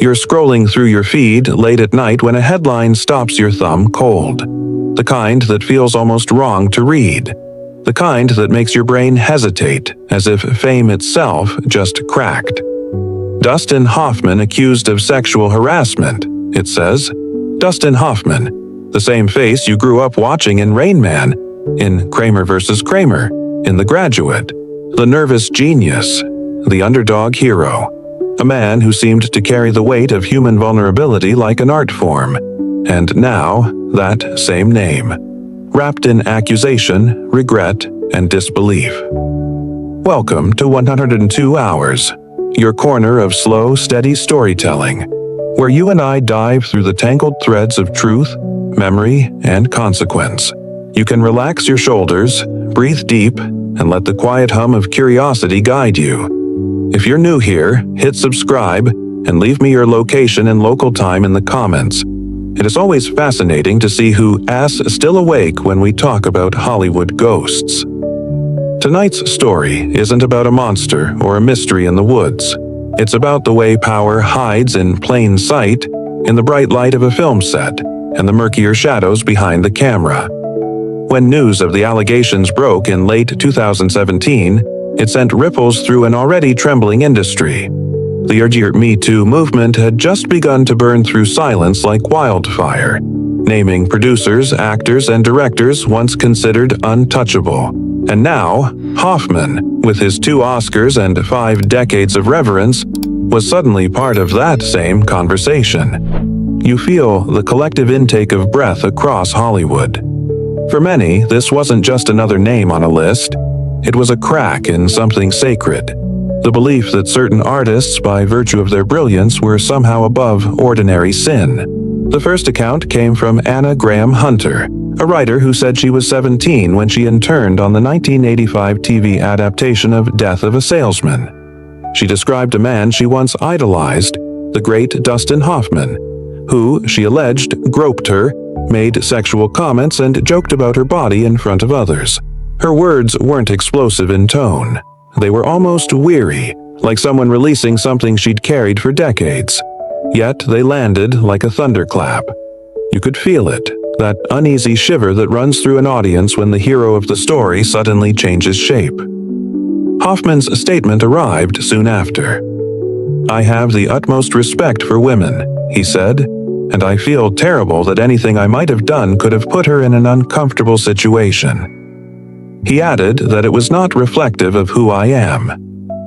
You're scrolling through your feed late at night when a headline stops your thumb cold. The kind that feels almost wrong to read. The kind that makes your brain hesitate, as if fame itself just cracked. Dustin Hoffman accused of sexual harassment, it says. Dustin Hoffman, the same face you grew up watching in Rain Man, in Kramer vs. Kramer, in The Graduate. The nervous genius, the underdog hero. A man who seemed to carry the weight of human vulnerability like an art form. And now, that same name. Wrapped in accusation, regret, and disbelief. Welcome to 102 Hours, your corner of slow, steady storytelling, where you and I dive through the tangled threads of truth, memory, and consequence. You can relax your shoulders, breathe deep, and let the quiet hum of curiosity guide you. If you're new here, hit subscribe and leave me your location and local time in the comments. It is always fascinating to see who is still awake when we talk about Hollywood ghosts. Tonight's story isn't about a monster or a mystery in the woods. It's about the way power hides in plain sight, in the bright light of a film set, and the murkier shadows behind the camera. When news of the allegations broke in late 2017, it sent ripples through an already trembling industry. The Me Too movement had just begun to burn through silence like wildfire, naming producers, actors, and directors once considered untouchable. And now, Hoffman, with his 2 Oscars and 5 decades of reverence, was suddenly part of that same conversation. You feel the collective intake of breath across Hollywood. For many, this wasn't just another name on a list. It was a crack in something sacred. The belief that certain artists, by virtue of their brilliance, were somehow above ordinary sin. The first account came from Anna Graham Hunter, a writer who said she was 17 when she interned on the 1985 TV adaptation of Death of a Salesman. She described a man she once idolized, the great Dustin Hoffman, who, she alleged, groped her, made sexual comments, and joked about her body in front of others. Her words weren't explosive in tone. They were almost weary, like someone releasing something she'd carried for decades. Yet they landed like a thunderclap. You could feel it, that uneasy shiver that runs through an audience when the hero of the story suddenly changes shape. Hoffman's statement arrived soon after. "I have the utmost respect for women," he said, "and I feel terrible that anything I might have done could have put her in an uncomfortable situation." He added that it was not reflective of who I am.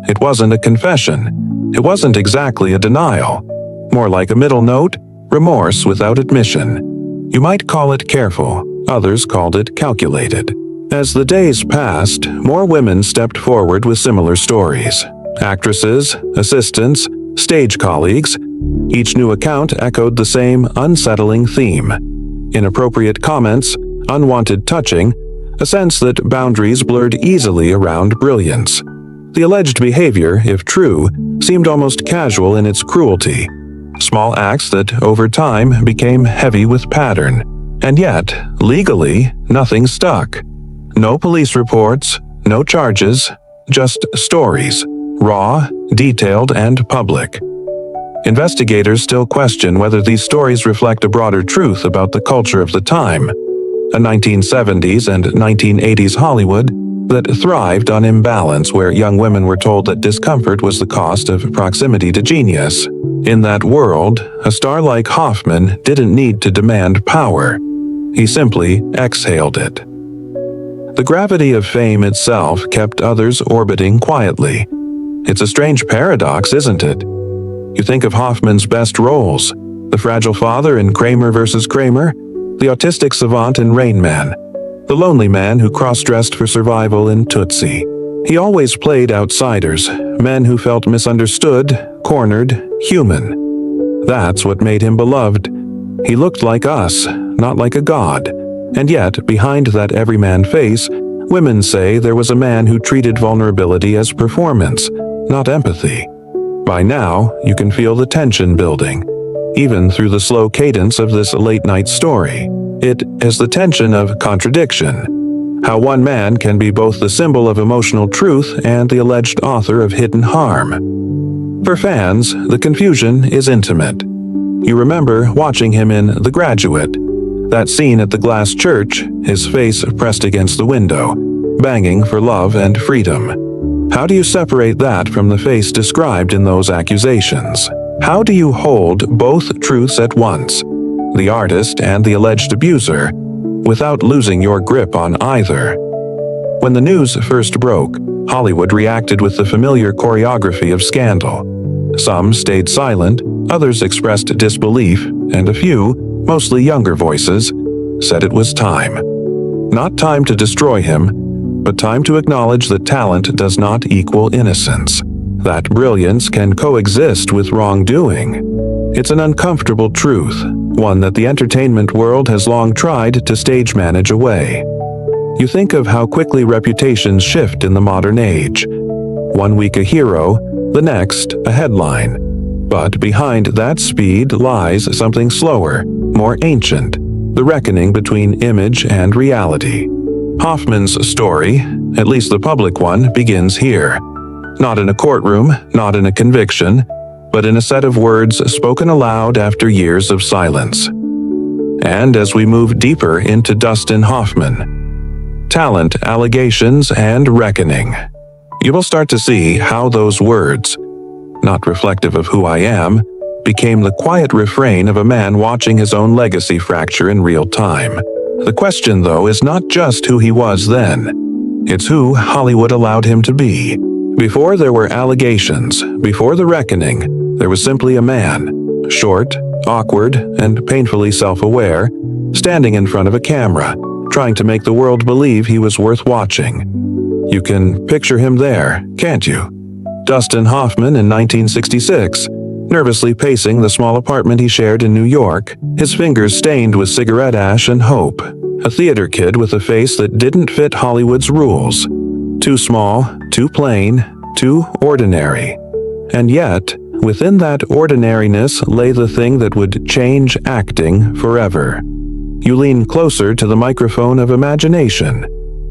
It wasn't a confession. It wasn't exactly a denial. More like a middle note, remorse without admission. You might call it careful, others called it calculated. As the days passed, more women stepped forward with similar stories. Actresses, assistants, stage colleagues. Each new account echoed the same unsettling theme. Inappropriate comments, unwanted touching, a sense that boundaries blurred easily around brilliance. The alleged behavior, if true, seemed almost casual in its cruelty. Small acts that, over time, became heavy with pattern. And yet, legally, nothing stuck. No police reports, no charges, just stories, raw, detailed, and public. Investigators still question whether these stories reflect a broader truth about the culture of the time. A 1970s and 1980s Hollywood that thrived on imbalance, where young women were told that discomfort was the cost of proximity to genius. In that world, a star like Hoffman didn't need to demand power. He simply exhaled it. The gravity of fame itself kept others orbiting quietly. It's a strange paradox, isn't it? You think of Hoffman's best roles, the fragile father in Kramer vs. Kramer, the autistic savant in Rain Man, the lonely man who cross-dressed for survival in Tootsie. He always played outsiders, men who felt misunderstood, cornered, human. That's what made him beloved. He looked like us, not like a god. And yet, behind that everyman face, women say there was a man who treated vulnerability as performance, not empathy. By now, you can feel the tension building, even through the slow cadence of this late-night story. It is the tension of contradiction. How one man can be both the symbol of emotional truth and the alleged author of hidden harm. For fans, the confusion is intimate. You remember watching him in The Graduate, that scene at the glass church, his face pressed against the window, banging for love and freedom. How do you separate that from the face described in those accusations? How do you hold both truths at once, the artist and the alleged abuser, without losing your grip on either? When the news first broke, Hollywood reacted with the familiar choreography of scandal. Some stayed silent, others expressed disbelief, and a few, mostly younger voices, said it was time. Not time to destroy him, but time to acknowledge that talent does not equal innocence, that brilliance can coexist with wrongdoing. It's an uncomfortable truth, one that the entertainment world has long tried to stage manage away. You think of how quickly reputations shift in the modern age. One week a hero, the next a headline. But behind that speed lies something slower, more ancient, the reckoning between image and reality. Hoffman's story, at least the public one, begins here. Not in a courtroom, not in a conviction, but in a set of words spoken aloud after years of silence. And as we move deeper into Dustin Hoffman, talent, allegations, and reckoning, you will start to see how those words, not reflective of who I am, became the quiet refrain of a man watching his own legacy fracture in real time. The question, though, is not just who he was then. It's who Hollywood allowed him to be. Before there were allegations, before the reckoning, there was simply a man, short, awkward, and painfully self-aware, standing in front of a camera, trying to make the world believe he was worth watching. You can picture him there, can't you? Dustin Hoffman in 1966, nervously pacing the small apartment he shared in New York, his fingers stained with cigarette ash and hope. A theater kid with a face that didn't fit Hollywood's rules. Too small, too plain, too ordinary. And yet, within that ordinariness lay the thing that would change acting forever. You lean closer to the microphone of imagination,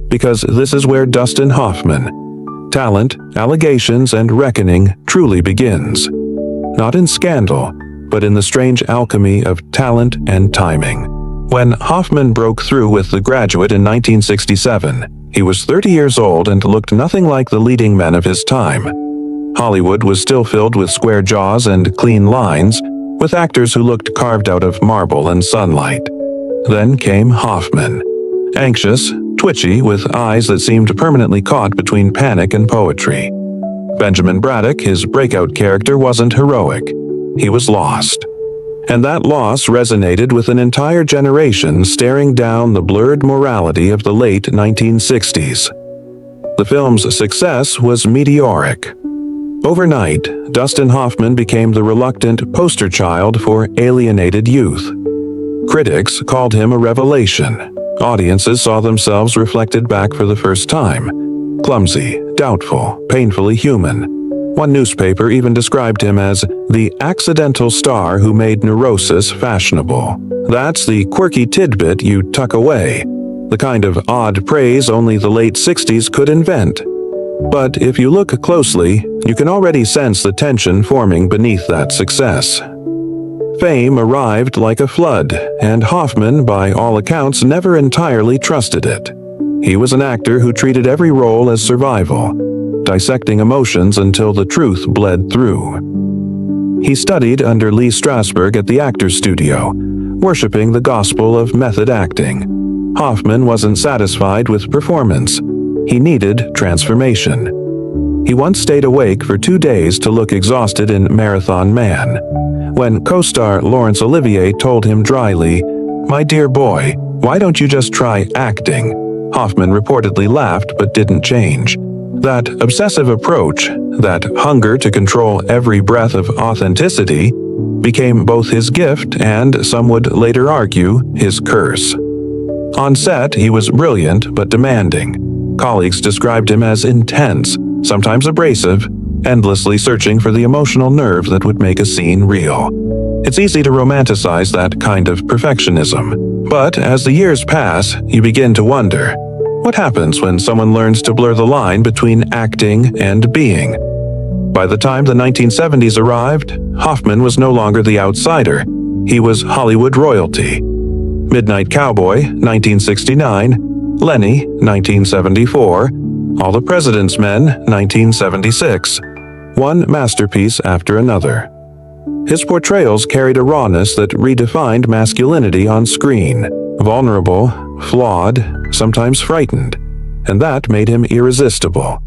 because this is where Dustin Hoffman, talent, allegations, and reckoning truly begins. Not in scandal, but in the strange alchemy of talent and timing. When Hoffman broke through with The Graduate in 1967, he was 30 years old and looked nothing like the leading men of his time. Hollywood was still filled with square jaws and clean lines, with actors who looked carved out of marble and sunlight. Then came Hoffman, anxious, twitchy, with eyes that seemed permanently caught between panic and poetry. Benjamin Braddock, his breakout character, wasn't heroic. He was lost. And that loss resonated with an entire generation staring down the blurred morality of the late 1960s. The film's success was meteoric. Overnight, Dustin Hoffman became the reluctant poster child for alienated youth. Critics called him a revelation. Audiences saw themselves reflected back for the first time. Clumsy, doubtful, painfully human. One newspaper even described him as the accidental star who made neurosis fashionable. That's the quirky tidbit you tuck away, the kind of odd praise only the late 60s could invent. But if you look closely, you can already sense the tension forming beneath that success. Fame arrived like a flood, and Hoffman, by all accounts, never entirely trusted it. He was an actor who treated every role as survival, dissecting emotions until the truth bled through. He studied under Lee Strasberg at the Actors Studio, worshiping the gospel of method acting. Hoffman wasn't satisfied with performance. He needed transformation. He once stayed awake for 2 days to look exhausted in Marathon Man. When co-star Laurence Olivier told him dryly, "My dear boy, why don't you just try acting?" Hoffman reportedly laughed but didn't change. That obsessive approach, that hunger to control every breath of authenticity, became both his gift and, some would later argue, his curse. On set, he was brilliant but demanding. Colleagues described him as intense, sometimes abrasive, endlessly searching for the emotional nerve that would make a scene real. It's easy to romanticize that kind of perfectionism. But as the years pass, you begin to wonder, what happens when someone learns to blur the line between acting and being? By the time the 1970s arrived, Hoffman was no longer the outsider. He was Hollywood royalty. Midnight Cowboy, 1969, Lenny, 1974, All the President's Men, 1976. One masterpiece after another. His portrayals carried a rawness that redefined masculinity on screen. Vulnerable, flawed, sometimes frightened. And that made him irresistible.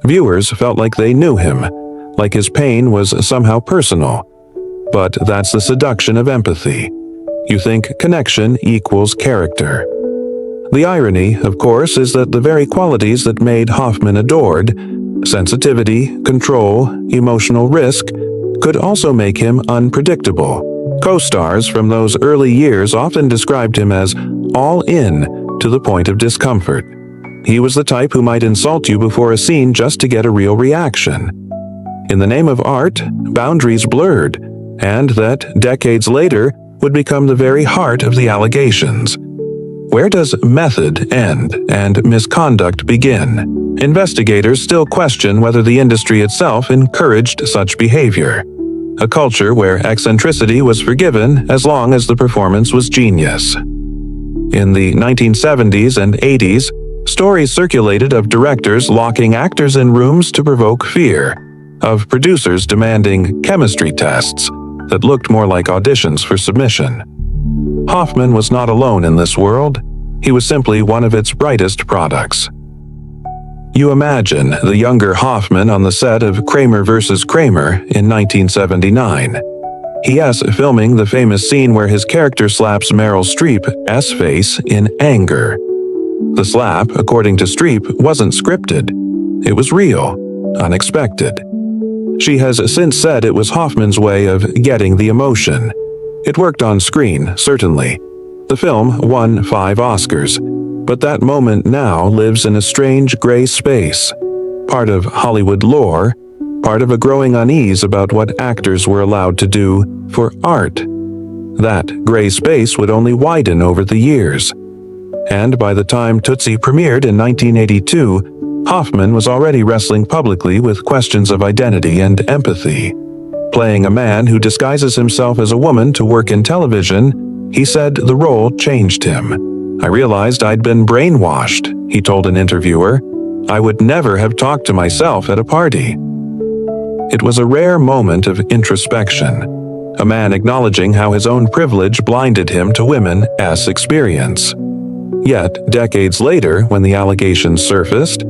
Viewers felt like they knew him, like his pain was somehow personal. But that's the seduction of empathy. You think connection equals character. The irony, of course, is that the very qualities that made Hoffman adored, sensitivity, control, emotional risk, could also make him unpredictable. Co-stars from those early years often described him as all in to the point of discomfort. He was the type who might insult you before a scene just to get a real reaction. In the name of art, boundaries blurred, and that, decades later, would become the very heart of the allegations. Where does method end and misconduct begin? Investigators still question whether the industry itself encouraged such behavior. A culture where eccentricity was forgiven as long as the performance was genius. In the 1970s and 80s, stories circulated of directors locking actors in rooms to provoke fear, of producers demanding chemistry tests that looked more like auditions for submission. Hoffman was not alone in this world. He was simply one of its brightest products. You imagine the younger Hoffman on the set of Kramer vs. Kramer in 1979. Yes, filming the famous scene where his character slaps Meryl Streep's face in anger. The slap, according to Streep, wasn't scripted. It was real, unexpected. She has since said it was Hoffman's way of getting the emotion. It worked on screen, certainly. The film won 5 Oscars, but that moment now lives in a strange gray space, part of Hollywood lore, part of a growing unease about what actors were allowed to do for art. That gray space would only widen over the years. And by the time Tootsie premiered in 1982, Hoffman was already wrestling publicly with questions of identity and empathy. Playing a man who disguises himself as a woman to work in television, he said the role changed him. I realized I'd been brainwashed, he told an interviewer. I would never have talked to myself at a party. It was a rare moment of introspection, a man acknowledging how his own privilege blinded him to women's experience. Yet, decades later, when the allegations surfaced,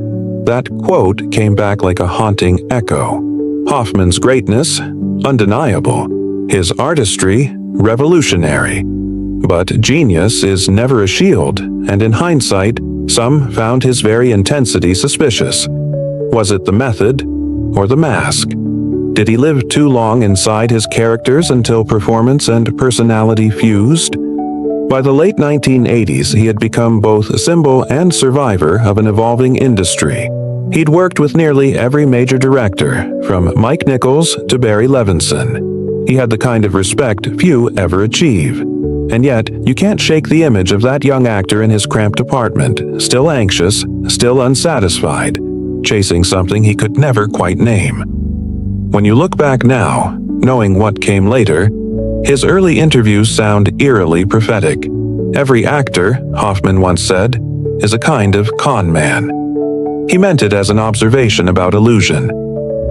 that quote came back like a haunting echo. Hoffman's greatness, undeniable. His artistry, revolutionary. But genius is never a shield, and in hindsight, some found his very intensity suspicious. Was it the method or the mask? Did he live too long inside his characters until performance and personality fused? By the late 1980s, he had become both a symbol and survivor of an evolving industry. He'd worked with nearly every major director, from Mike Nichols to Barry Levinson. He had the kind of respect few ever achieve. And yet, you can't shake the image of that young actor in his cramped apartment, still anxious, still unsatisfied, chasing something he could never quite name. When you look back now, knowing what came later, his early interviews sound eerily prophetic. Every actor, Hoffman once said, is a kind of con man. He meant it as an observation about illusion.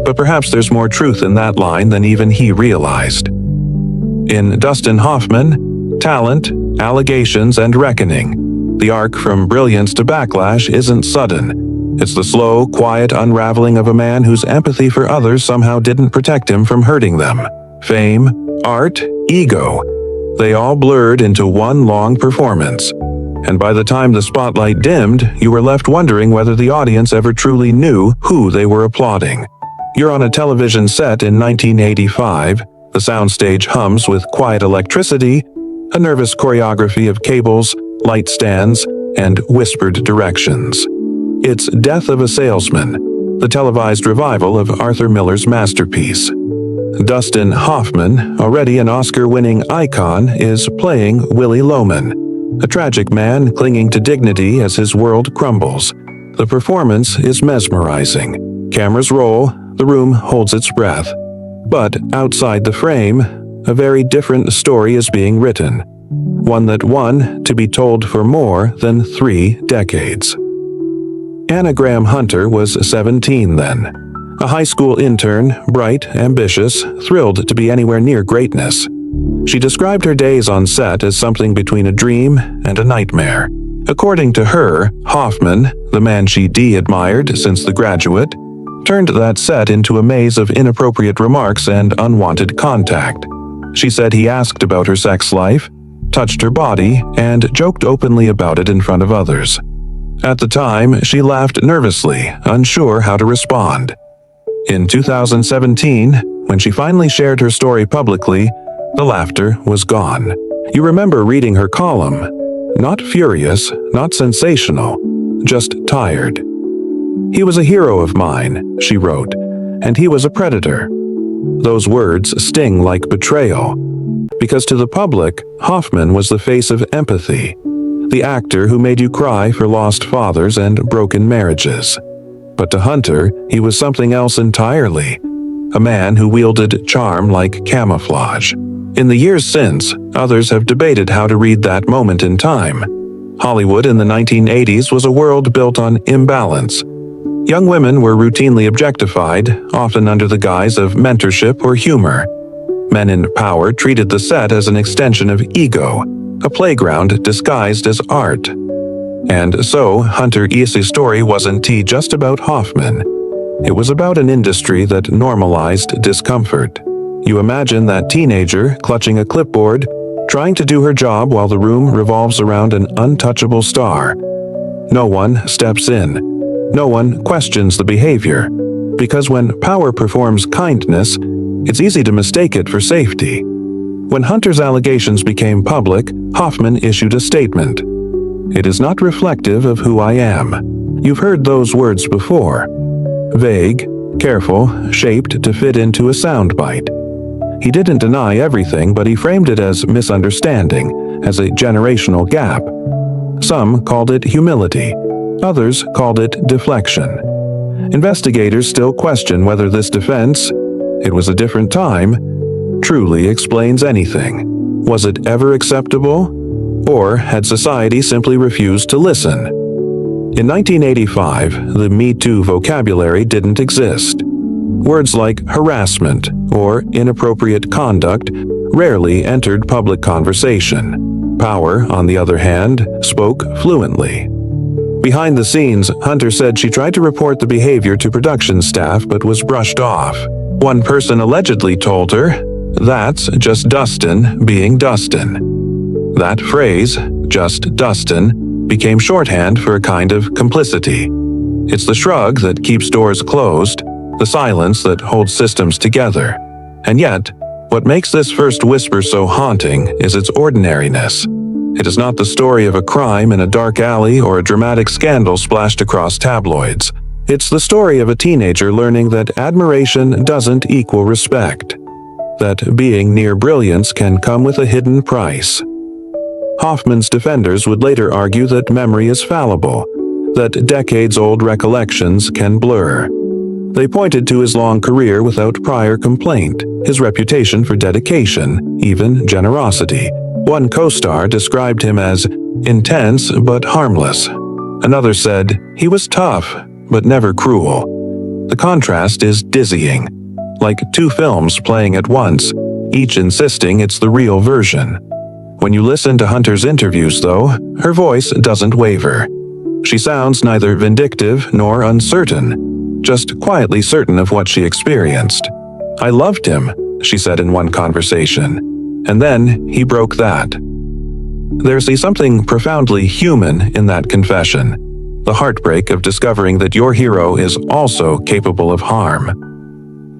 But perhaps there's more truth in that line than even he realized. In Dustin Hoffman, talent, allegations, and reckoning, the arc from brilliance to backlash isn't sudden. It's the slow, quiet unraveling of a man whose empathy for others somehow didn't protect him from hurting them. Fame, art, ego, they all blurred into one long performance. And by the time the spotlight dimmed, you were left wondering whether the audience ever truly knew who they were applauding. You're on a television set in 1985, the soundstage hums with quiet electricity, a nervous choreography of cables, light stands, and whispered directions. It's Death of a Salesman, the televised revival of Arthur Miller's masterpiece. Dustin Hoffman, already an Oscar-winning icon, is playing Willie Loman, a tragic man clinging to dignity as his world crumbles. The performance is mesmerizing. Cameras roll, The room holds its breath. But outside the frame, a very different story is being written. One that won to be told for more than 3 decades. Anna Graham Hunter was 17 then. A high school intern, bright, ambitious, thrilled to be anywhere near greatness. She described her days on set as something between a dream and a nightmare. According to her, Hoffman, the man she admired since The Graduate, turned that set into a maze of inappropriate remarks and unwanted contact. She said he asked about her sex life, touched her body, and joked openly about it in front of others. At the time, she laughed nervously, unsure how to respond. In 2017, when she finally shared her story publicly, the laughter was gone. You remember reading her column. Not furious, not sensational, just tired. "He was a hero of mine," she wrote, "and he was a predator." Those words sting like betrayal. Because to the public, Hoffman was the face of empathy, the actor who made you cry for lost fathers and broken marriages. But to Hunter, he was something else entirely, a man who wielded charm like camouflage. In the years since, others have debated how to read that moment in time. Hollywood in the 1980s was a world built on imbalance. Young women were routinely objectified, often under the guise of mentorship or humor. Men in power treated the set as an extension of ego, a playground disguised as art. And so, Hunter Easley's story wasn't just about Hoffman. It was about an industry that normalized discomfort. You imagine that teenager clutching a clipboard, trying to do her job while the room revolves around an untouchable star. No one steps in. No one questions the behavior. Because when power performs kindness, it's easy to mistake it for safety. When Hunter's allegations became public, Hoffman issued a statement. "It is not reflective of who I am." You've heard those words before. Vague, careful, shaped to fit into a soundbite. He didn't deny everything, but he framed it as misunderstanding, as a generational gap. Some called it humility. Others called it deflection. Investigators still question whether this defense, "It was a different time," truly explains anything. Was it ever acceptable? Or had society simply refused to listen? In 1985, the Me Too vocabulary didn't exist. Words like harassment or inappropriate conduct rarely entered public conversation. Power, on the other hand, spoke fluently. Behind the scenes, Hunter said she tried to report the behavior to production staff but was brushed off. One person allegedly told her, "That's just Dustin being Dustin." That phrase, "just Dustin," became shorthand for a kind of complicity. It's the shrug that keeps doors closed, the silence that holds systems together. And yet, what makes this first whisper so haunting is its ordinariness. It is not the story of a crime in a dark alley or a dramatic scandal splashed across tabloids. It's the story of a teenager learning that admiration doesn't equal respect, that being near brilliance can come with a hidden price. Hoffman's defenders would later argue that memory is fallible, that decades-old recollections can blur. They pointed to his long career without prior complaint, his reputation for dedication, even generosity. One co-star described him as intense but harmless. Another said, "He was tough, but never cruel." The contrast is dizzying, like 2 films playing at once, each insisting it's the real version. When you listen to Hunter's interviews, though, her voice doesn't waver. She sounds neither vindictive nor uncertain, just quietly certain of what she experienced. "I loved him," she said in one conversation. And then he broke that. There's something profoundly human in that confession, the heartbreak of discovering that your hero is also capable of harm.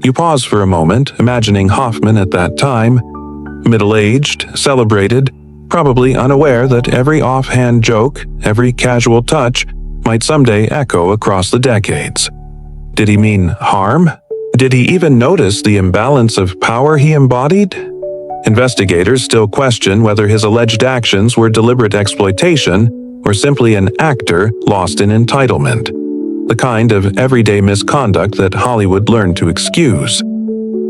You pause for a moment, imagining Hoffman at that time, middle-aged, celebrated, probably unaware that every offhand joke, every casual touch, might someday echo across the decades. Did he mean harm? Did he even notice the imbalance of power he embodied? Investigators still question whether his alleged actions were deliberate exploitation or simply an actor lost in entitlement. the kind of everyday misconduct that Hollywood learned to excuse.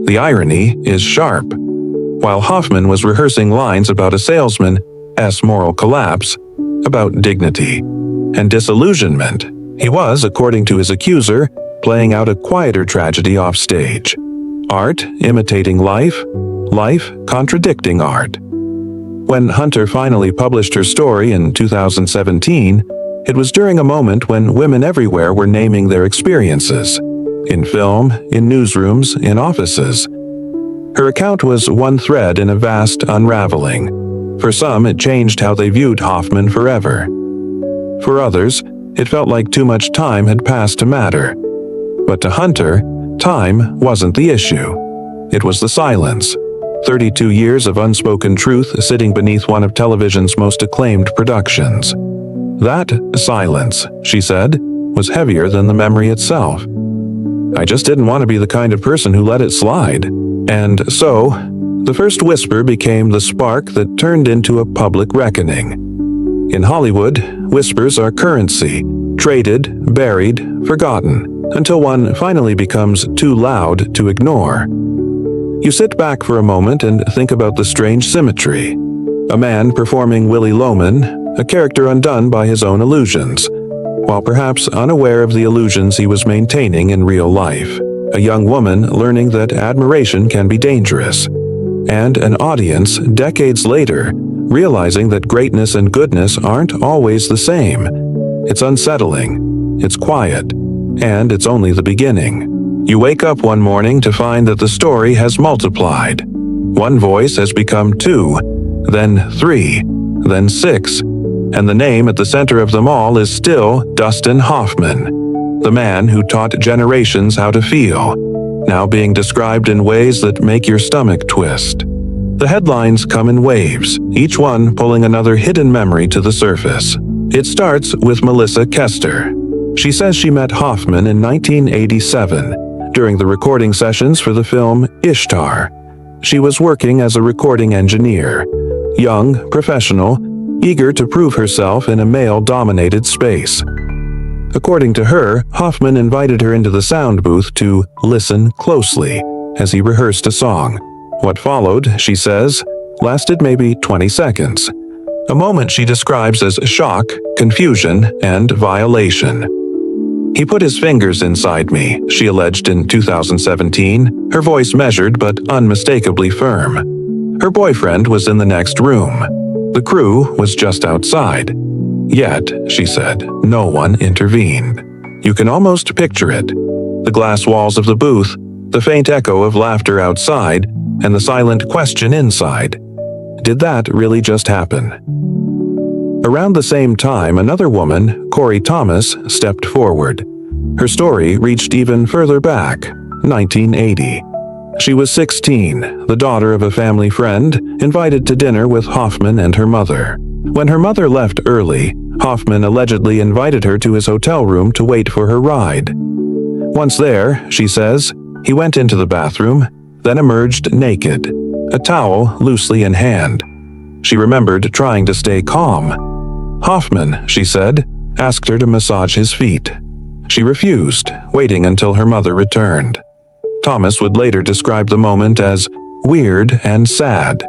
The irony is sharp. While Hoffman was rehearsing lines about a salesman's moral collapse, about dignity and disillusionment, he was, according to his accuser, playing out a quieter tragedy off stage. Art imitating life, life contradicting art. When Hunter finally published her story in 2017, it was during a moment when women everywhere were naming their experiences. In film, in newsrooms, in offices. Her account was one thread in a vast unraveling. For some, it changed how they viewed Hoffman forever. For others, it felt like too much time had passed to matter. But to Hunter, time wasn't the issue. It was the silence. 32 years of unspoken truth sitting beneath one of television's most acclaimed productions. That silence, she said, was heavier than the memory itself. I just didn't want to be the kind of person who let it slide. And so, the first whisper became the spark that turned into a public reckoning. In Hollywood, whispers are currency, traded, buried, forgotten, until one finally becomes too loud to ignore. You sit back for a moment and think about the strange symmetry. A man performing Willy Loman, a character undone by his own illusions, while perhaps unaware of the illusions he was maintaining in real life. A young woman learning that admiration can be dangerous. And an audience, decades later, realizing that greatness and goodness aren't always the same. It's unsettling, it's quiet, and it's only the beginning. You wake up one morning to find that the story has multiplied. One voice has become 2, then 3, then 6, and the name at the center of them all is still Dustin Hoffman, the man who taught generations how to feel, now being described in ways that make your stomach twist. The headlines come in waves, each one pulling another hidden memory to the surface. It starts with Melissa Kester. She says she met Hoffman in 1987 during the recording sessions for the film Ishtar. She was working as a recording engineer, young, professional, eager to prove herself in a male-dominated space. According to her, Hoffman invited her into the sound booth to listen closely as he rehearsed a song. What followed, she says, lasted maybe 20 seconds. A moment she describes as shock, confusion, and violation. He put his fingers inside me, she alleged in 2017, her voice measured but unmistakably firm. Her boyfriend was in the next room. The crew was just outside. Yet, she said, no one intervened. You can almost picture it. The glass walls of the booth, the faint echo of laughter outside, and the silent question inside. Did that really just happen? Around the same time, another woman, Corey Thomas, stepped forward. Her story reached even further back, 1980. She was 16, the daughter of a family friend, invited to dinner with Hoffman and her mother. When her mother left early, Hoffman allegedly invited her to his hotel room to wait for her ride. Once there, she says, he went into the bathroom, then emerged naked, a towel loosely in hand. She remembered trying to stay calm. Hoffman, she said, asked her to massage his feet. She refused, waiting until her mother returned. Thomas would later describe the moment as weird and sad.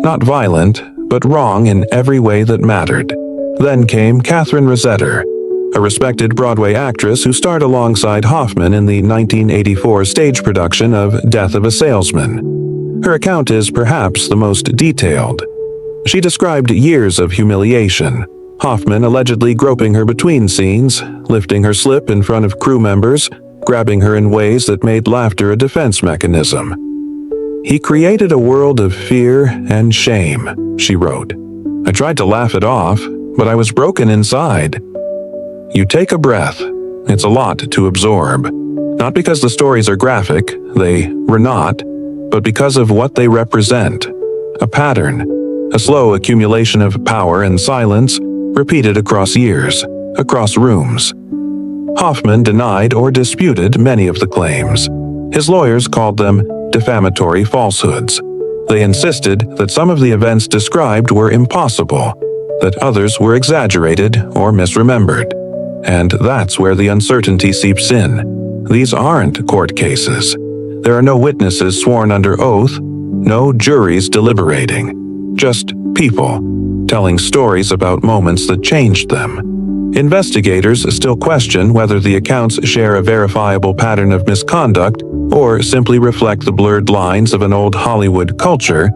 Not violent, but wrong in every way that mattered. Then came Catherine Rosetter, a respected Broadway actress who starred alongside Hoffman in the 1984 stage production of Death of a Salesman. Her account is perhaps the most detailed. She described years of humiliation, Hoffman allegedly groping her between scenes, lifting her slip in front of crew members, grabbing her in ways that made laughter a defense mechanism. He created a world of fear and shame, she wrote. I tried to laugh it off, but I was broken inside. You take a breath. It's a lot to absorb. Not because the stories are graphic, they were not, but because of what they represent. A pattern, a slow accumulation of power and silence, repeated across years, across rooms. Hoffman denied or disputed many of the claims. His lawyers called them defamatory falsehoods. They insisted that some of the events described were impossible, that others were exaggerated or misremembered. And that's where the uncertainty seeps in. These aren't court cases. There are no witnesses sworn under oath, no juries deliberating. Just people, telling stories about moments that changed them. Investigators still question whether the accounts share a verifiable pattern of misconduct or simply reflect the blurred lines of an old Hollywood culture,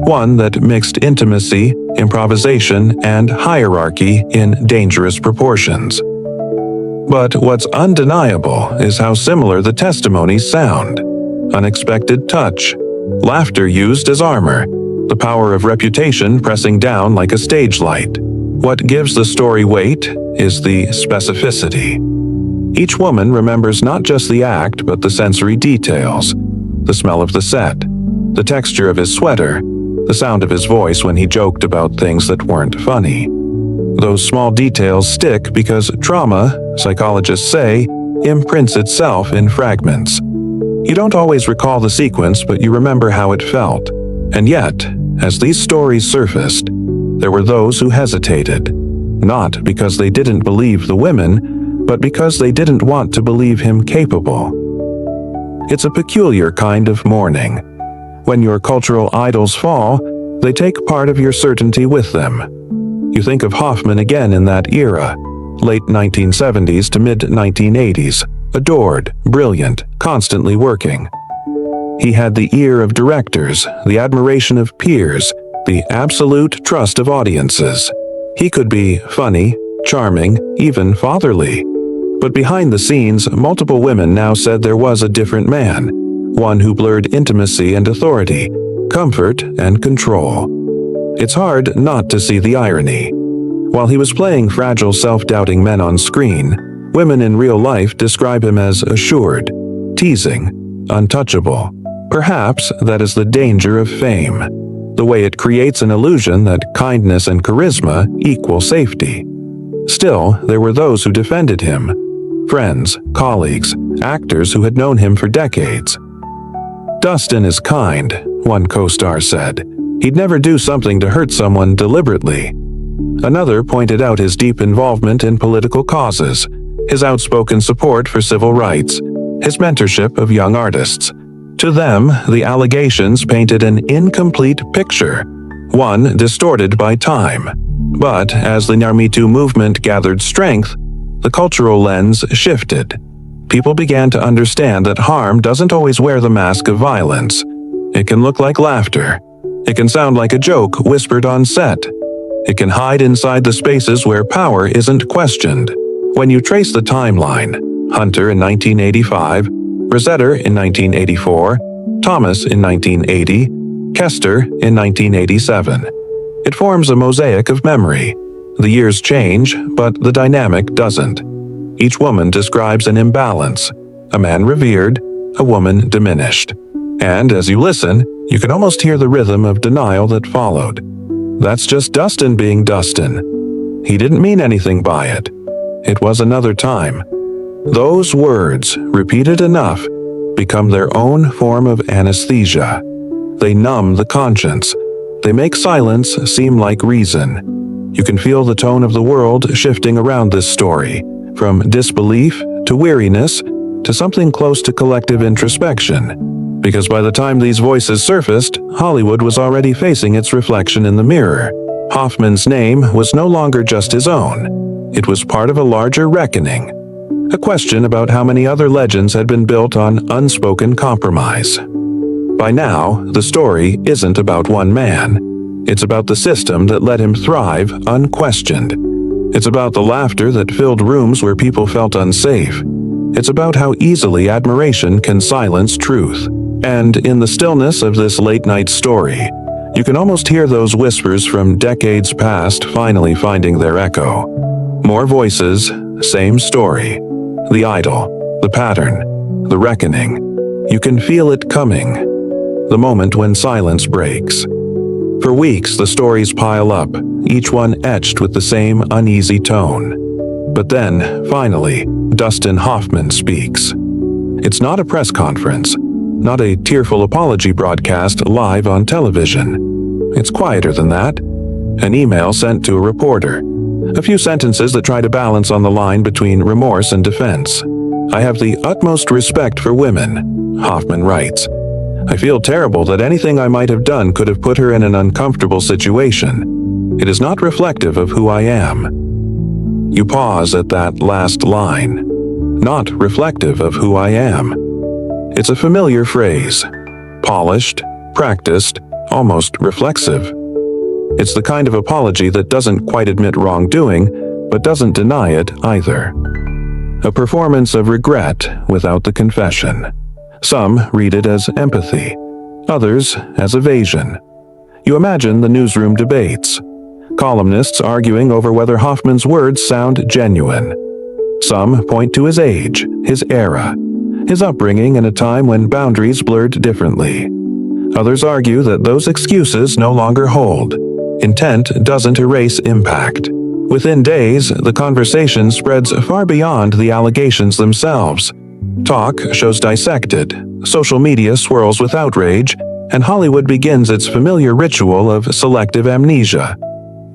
one that mixed intimacy, improvisation, and hierarchy in dangerous proportions. But what's undeniable is how similar the testimonies sound. Unexpected touch, laughter used as armor, the power of reputation pressing down like a stage light. What gives the story weight is the specificity. Each woman remembers not just the act but the sensory details, the smell of the set, the texture of his sweater, the sound of his voice when he joked about things that weren't funny. Those small details stick because trauma, psychologists say, imprints itself in fragments. You don't always recall the sequence, but you remember how it felt. And yet, as these stories surfaced, there were those who hesitated, not because they didn't believe the women, but because they didn't want to believe him capable. It's a peculiar kind of mourning. When your cultural idols fall, they take part of your certainty with them. You think of Hoffman again in that era, late 1970s to mid-1980s, adored, brilliant, constantly working. He had the ear of directors, the admiration of peers, the absolute trust of audiences. He could be funny, charming, even fatherly. But behind the scenes, multiple women now said there was a different man, one who blurred intimacy and authority, comfort and control. It's hard not to see the irony. While he was playing fragile, self-doubting men on screen, women in real life describe him as assured, teasing, untouchable. Perhaps that is the danger of fame, the way it creates an illusion that kindness and charisma equal safety. Still, there were those who defended him, friends, colleagues, actors who had known him for decades. "Dustin is kind," one co-star said. "He'd never do something to hurt someone deliberately." Another pointed out his deep involvement in political causes, his outspoken support for civil rights, his mentorship of young artists. To them, the allegations painted an incomplete picture, one distorted by time. But as the Me Too movement gathered strength, the cultural lens shifted. People began to understand that harm doesn't always wear the mask of violence. It can look like laughter. It can sound like a joke whispered on set. It can hide inside the spaces where power isn't questioned. When you trace the timeline, Hunter in 1985, Rosetter in 1984, Thomas in 1980, Kester in 1987. It forms a mosaic of memory. The years change, but the dynamic doesn't. Each woman describes an imbalance, a man revered, a woman diminished. And as you listen, you can almost hear the rhythm of denial that followed. That's just Dustin being Dustin. He didn't mean anything by it. It was another time. Those words, repeated enough, become their own form of anesthesia. They numb the conscience. They make silence seem like reason. You can feel the tone of the world shifting around this story, from disbelief to weariness to something close to collective introspection. Because by the time these voices surfaced, Hollywood was already facing its reflection in the mirror. Hoffman's name was no longer just his own. It was part of a larger reckoning. A question about how many other legends had been built on unspoken compromise. By now, the story isn't about one man. It's about the system that let him thrive unquestioned. It's about the laughter that filled rooms where people felt unsafe. It's about how easily admiration can silence truth. And in the stillness of this late-night story, you can almost hear those whispers from decades past finally finding their echo. More voices, same story. The idol, the pattern, the reckoning. You can feel it coming. The moment when silence breaks. For weeks, the stories pile up, each one etched with the same uneasy tone. But then, finally, Dustin Hoffman speaks. It's not a press conference, not a tearful apology broadcast live on television. It's quieter than that. An email sent to a reporter, A few sentences that try to balance on the line between remorse and defense. I have the utmost respect for women, Hoffman writes. I feel terrible that anything I might have done could have put her in an uncomfortable situation. It is not reflective of who I am. You pause at that last line. Not reflective of who I am. It's a familiar phrase. Polished, practiced, almost reflexive. It's the kind of apology that doesn't quite admit wrongdoing, but doesn't deny it either. A performance of regret without the confession. Some read it as empathy, others as evasion. You imagine the newsroom debates. Columnists arguing over whether Hoffman's words sound genuine. Some point to his age, his era, his upbringing in a time when boundaries blurred differently. Others argue that those excuses no longer hold. Intent doesn't erase impact. Within days, the conversation spreads far beyond the allegations themselves. Talk shows dissected, social media swirls with outrage, and Hollywood begins its familiar ritual of selective amnesia.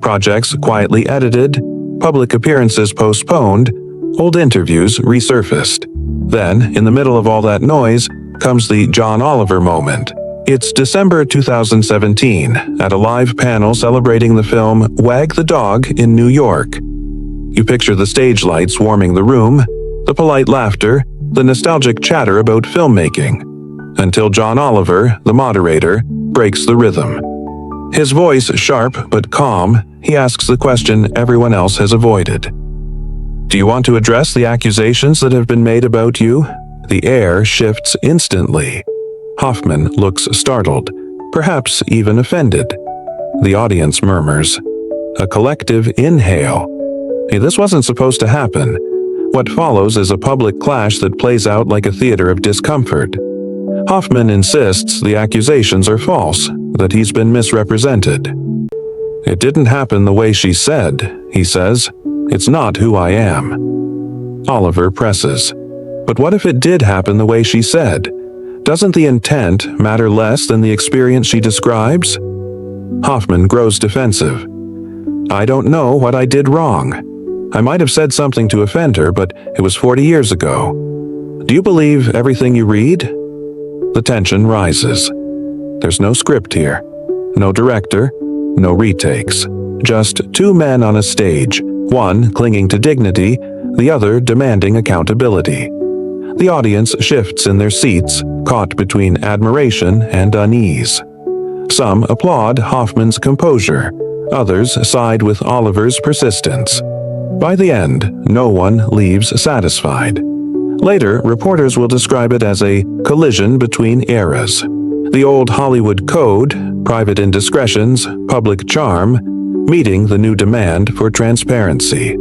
Projects quietly edited, public appearances postponed, old interviews resurfaced. Then, in the middle of all that noise, comes the John Oliver moment. It's December 2017, at a live panel celebrating the film Wag the Dog in New York. You picture the stage lights warming the room, the polite laughter, the nostalgic chatter about filmmaking, until John Oliver, the moderator, breaks the rhythm. His voice sharp but calm, he asks the question everyone else has avoided. Do you want to address the accusations that have been made about you? The air shifts instantly. Hoffman looks startled, perhaps even offended. The audience murmurs. A collective inhale. Hey, this wasn't supposed to happen. What follows is a public clash that plays out like a theater of discomfort. Hoffman insists the accusations are false, that he's been misrepresented. It didn't happen the way she said, he says. It's not who I am. Oliver presses. But what if it did happen the way she said? Doesn't the intent matter less than the experience she describes? Hoffman grows defensive. I don't know what I did wrong. I might have said something to offend her, but it was 40 years ago. Do you believe everything you read? The tension rises. There's no script here. No director. No retakes. Just two men on a stage, one clinging to dignity, the other demanding accountability. The audience shifts in their seats, caught between admiration and unease. Some applaud Hoffman's composure, others side with Oliver's persistence. By the end, no one leaves satisfied. Later, reporters will describe it as a collision between eras. The old Hollywood code, private indiscretions, public charm, meeting the new demand for transparency.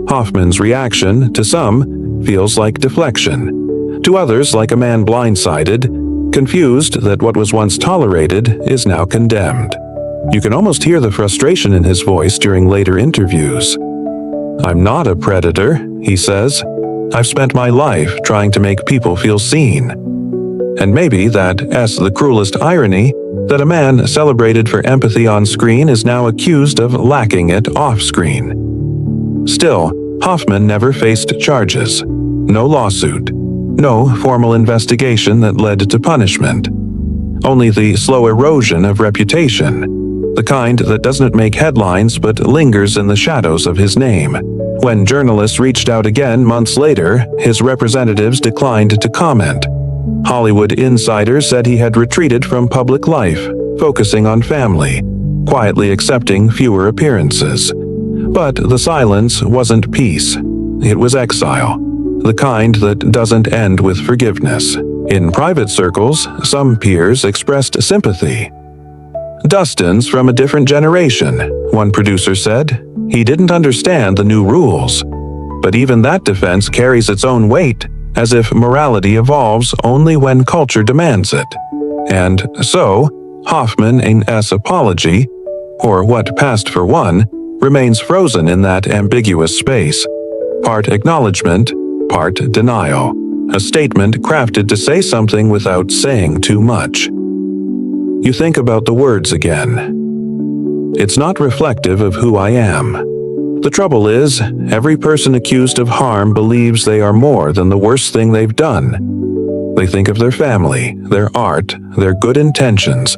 Hoffman's reaction, to some, feels like deflection. To others, like a man blindsided, confused that what was once tolerated is now condemned. You can almost hear the frustration in his voice during later interviews. I'm not a predator, he says. I've spent my life trying to make people feel seen. And maybe that's the cruelest irony, that a man celebrated for empathy on screen is now accused of lacking it off-screen. Still, Hoffman never faced charges. No lawsuit. No formal investigation that led to punishment. Only the slow erosion of reputation, the kind that doesn't make headlines but lingers in the shadows of his name. When journalists reached out again months later, his representatives declined to comment. Hollywood insiders said he had retreated from public life, focusing on family, quietly accepting fewer appearances. But the silence wasn't peace. It was exile. The kind that doesn't end with forgiveness. In private circles, some peers expressed sympathy. Dustin's from a different generation, one producer said. He didn't understand the new rules. But even that defense carries its own weight, as if morality evolves only when culture demands it. And so, Hoffman's apology, or what passed for one, remains frozen in that ambiguous space. Part acknowledgement, part denial. A statement crafted to say something without saying too much. You think about the words again. It's not reflective of who I am. The trouble is, every person accused of harm believes they are more than the worst thing they've done. They think of their family, their art, their good intentions,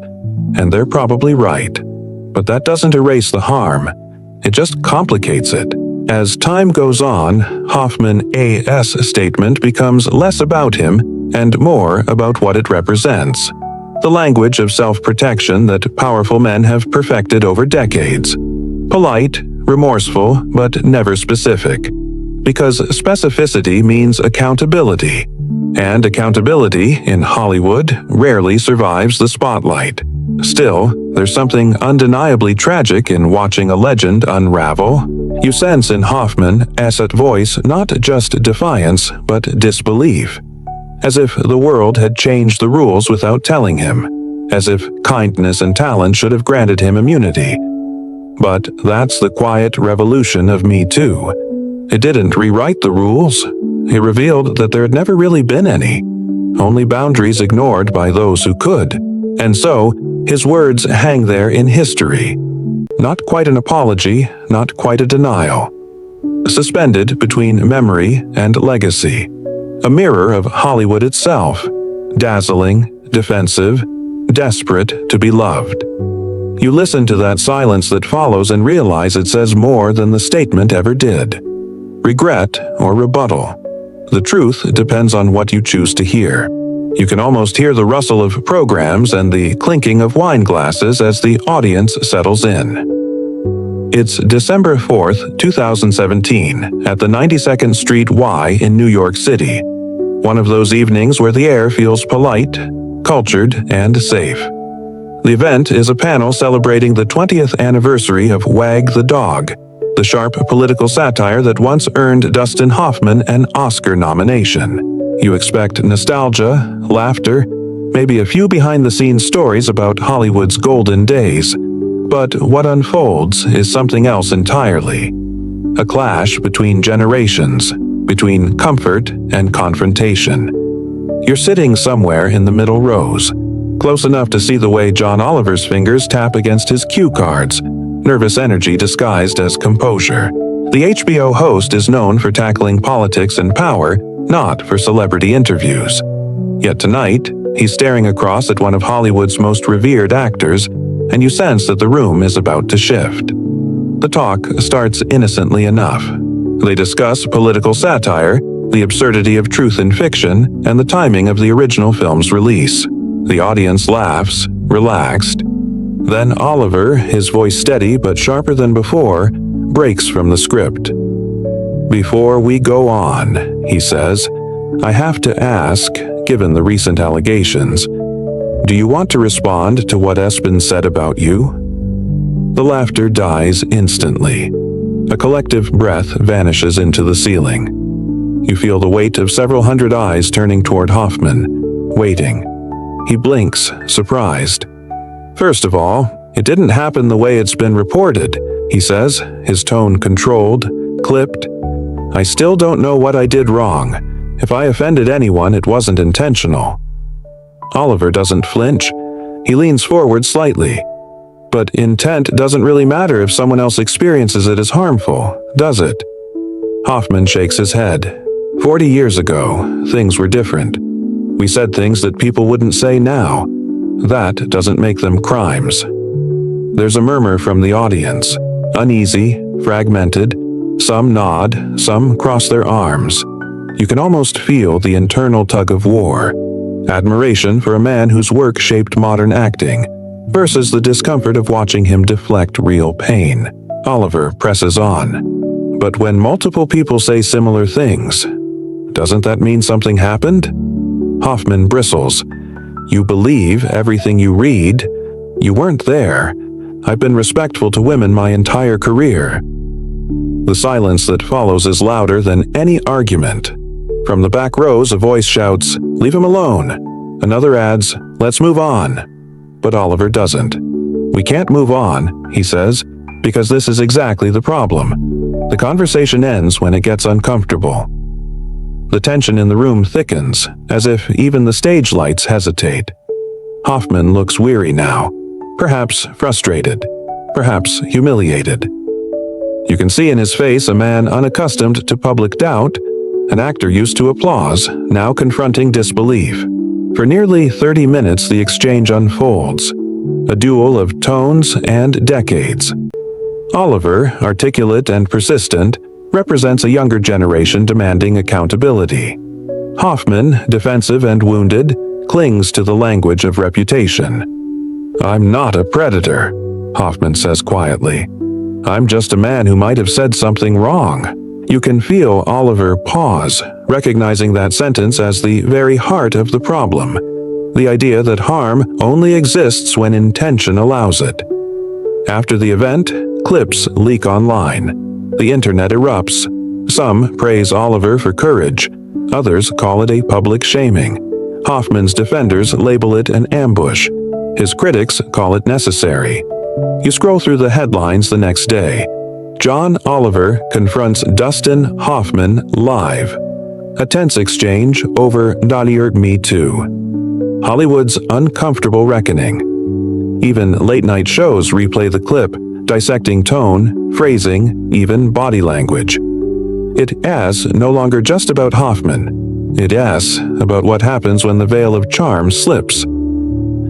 and they're probably right. But that doesn't erase the harm. It just complicates it. As time goes on, Hoffman A.'s statement becomes less about him and more about what it represents. The language of self-protection that powerful men have perfected over decades. Polite, remorseful, but never specific. Because specificity means accountability. And accountability, in Hollywood, rarely survives the spotlight. Still, there's something undeniably tragic in watching a legend unravel. You sense in Hoffman's voice not just defiance, but disbelief. As if the world had changed the rules without telling him. As if kindness and talent should have granted him immunity. But that's the quiet revolution of Me Too. It didn't rewrite the rules. It revealed that there had never really been any. Only boundaries ignored by those who could. And so, his words hang there in history. Not quite an apology, not quite a denial. Suspended between memory and legacy. A mirror of Hollywood itself. Dazzling, defensive, desperate to be loved. You listen to that silence that follows and realize it says more than the statement ever did. Regret or rebuttal. The truth depends on what you choose to hear. You can almost hear the rustle of programs and the clinking of wine glasses as the audience settles in. It's December 4th, 2017, at the 92nd Street Y in New York City. One of those evenings where the air feels polite, cultured, and safe. The event is a panel celebrating the 20th anniversary of Wag the Dog, the sharp political satire that once earned Dustin Hoffman an Oscar nomination. You expect nostalgia, laughter, maybe a few behind-the-scenes stories about Hollywood's golden days. But what unfolds is something else entirely. A clash between generations, between comfort and confrontation. You're sitting somewhere in the middle rows, close enough to see the way John Oliver's fingers tap against his cue cards, nervous energy disguised as composure. The HBO host is known for tackling politics and power, not for celebrity interviews. Yet tonight, he's staring across at one of Hollywood's most revered actors, and you sense that the room is about to shift. The talk starts innocently enough. They discuss political satire, the absurdity of truth in fiction, and the timing of the original film's release. The audience laughs, relaxed. Then Oliver, his voice steady but sharper than before, breaks from the script. "Before we go on," he says, "I have to ask, given the recent allegations, do you want to respond to what has been said about you?" The laughter dies instantly. A collective breath vanishes into the ceiling. You feel the weight of several hundred eyes turning toward Hoffman, waiting. He blinks, surprised. "First of all, it didn't happen the way it's been reported," he says, his tone controlled, clipped. "I still don't know what I did wrong. If I offended anyone, it wasn't intentional." Oliver doesn't flinch. He leans forward slightly. But intent doesn't really matter if someone else experiences it as harmful, does it? Hoffman shakes his head. 40 years ago, things were different. We said things that people wouldn't say now. That doesn't make them crimes. There's a murmur from the audience, uneasy, fragmented. Some nod, some cross their arms. You can almost feel the internal tug of war. Admiration for a man whose work shaped modern acting, versus the discomfort of watching him deflect real pain. Oliver presses on. But when multiple people say similar things, doesn't that mean something happened? Hoffman bristles. "You believe everything you read. You weren't there. I've been respectful to women my entire career." The silence that follows is louder than any argument. From the back rows, a voice shouts, "Leave him alone." Another adds, "Let's move on." But Oliver doesn't. "We can't move on," he says, "because this is exactly the problem." The conversation ends when it gets uncomfortable. The tension in the room thickens, as if even the stage lights hesitate. Hoffman looks weary now, perhaps frustrated, perhaps humiliated. You can see in his face a man unaccustomed to public doubt, an actor used to applause, now confronting disbelief. For nearly 30 minutes the exchange unfolds, a duel of tones and decades. Oliver, articulate and persistent, represents a younger generation demanding accountability. Hoffman, defensive and wounded, clings to the language of reputation. "I'm not a predator," Hoffman says quietly. "I'm just a man who might have said something wrong." You can feel Oliver pause, recognizing that sentence as the very heart of the problem. The idea that harm only exists when intention allows it. After the event, clips leak online. The internet erupts. Some praise Oliver for courage. Others call it a public shaming. Hoffman's defenders label it an ambush. His critics call it necessary. You scroll through the headlines the next day. John Oliver confronts Dustin Hoffman live. A tense exchange over Me Too. Hollywood's uncomfortable reckoning. Even late-night shows replay the clip, dissecting tone, phrasing, even body language. It asks no longer just about Hoffman. It asks about what happens when the veil of charm slips.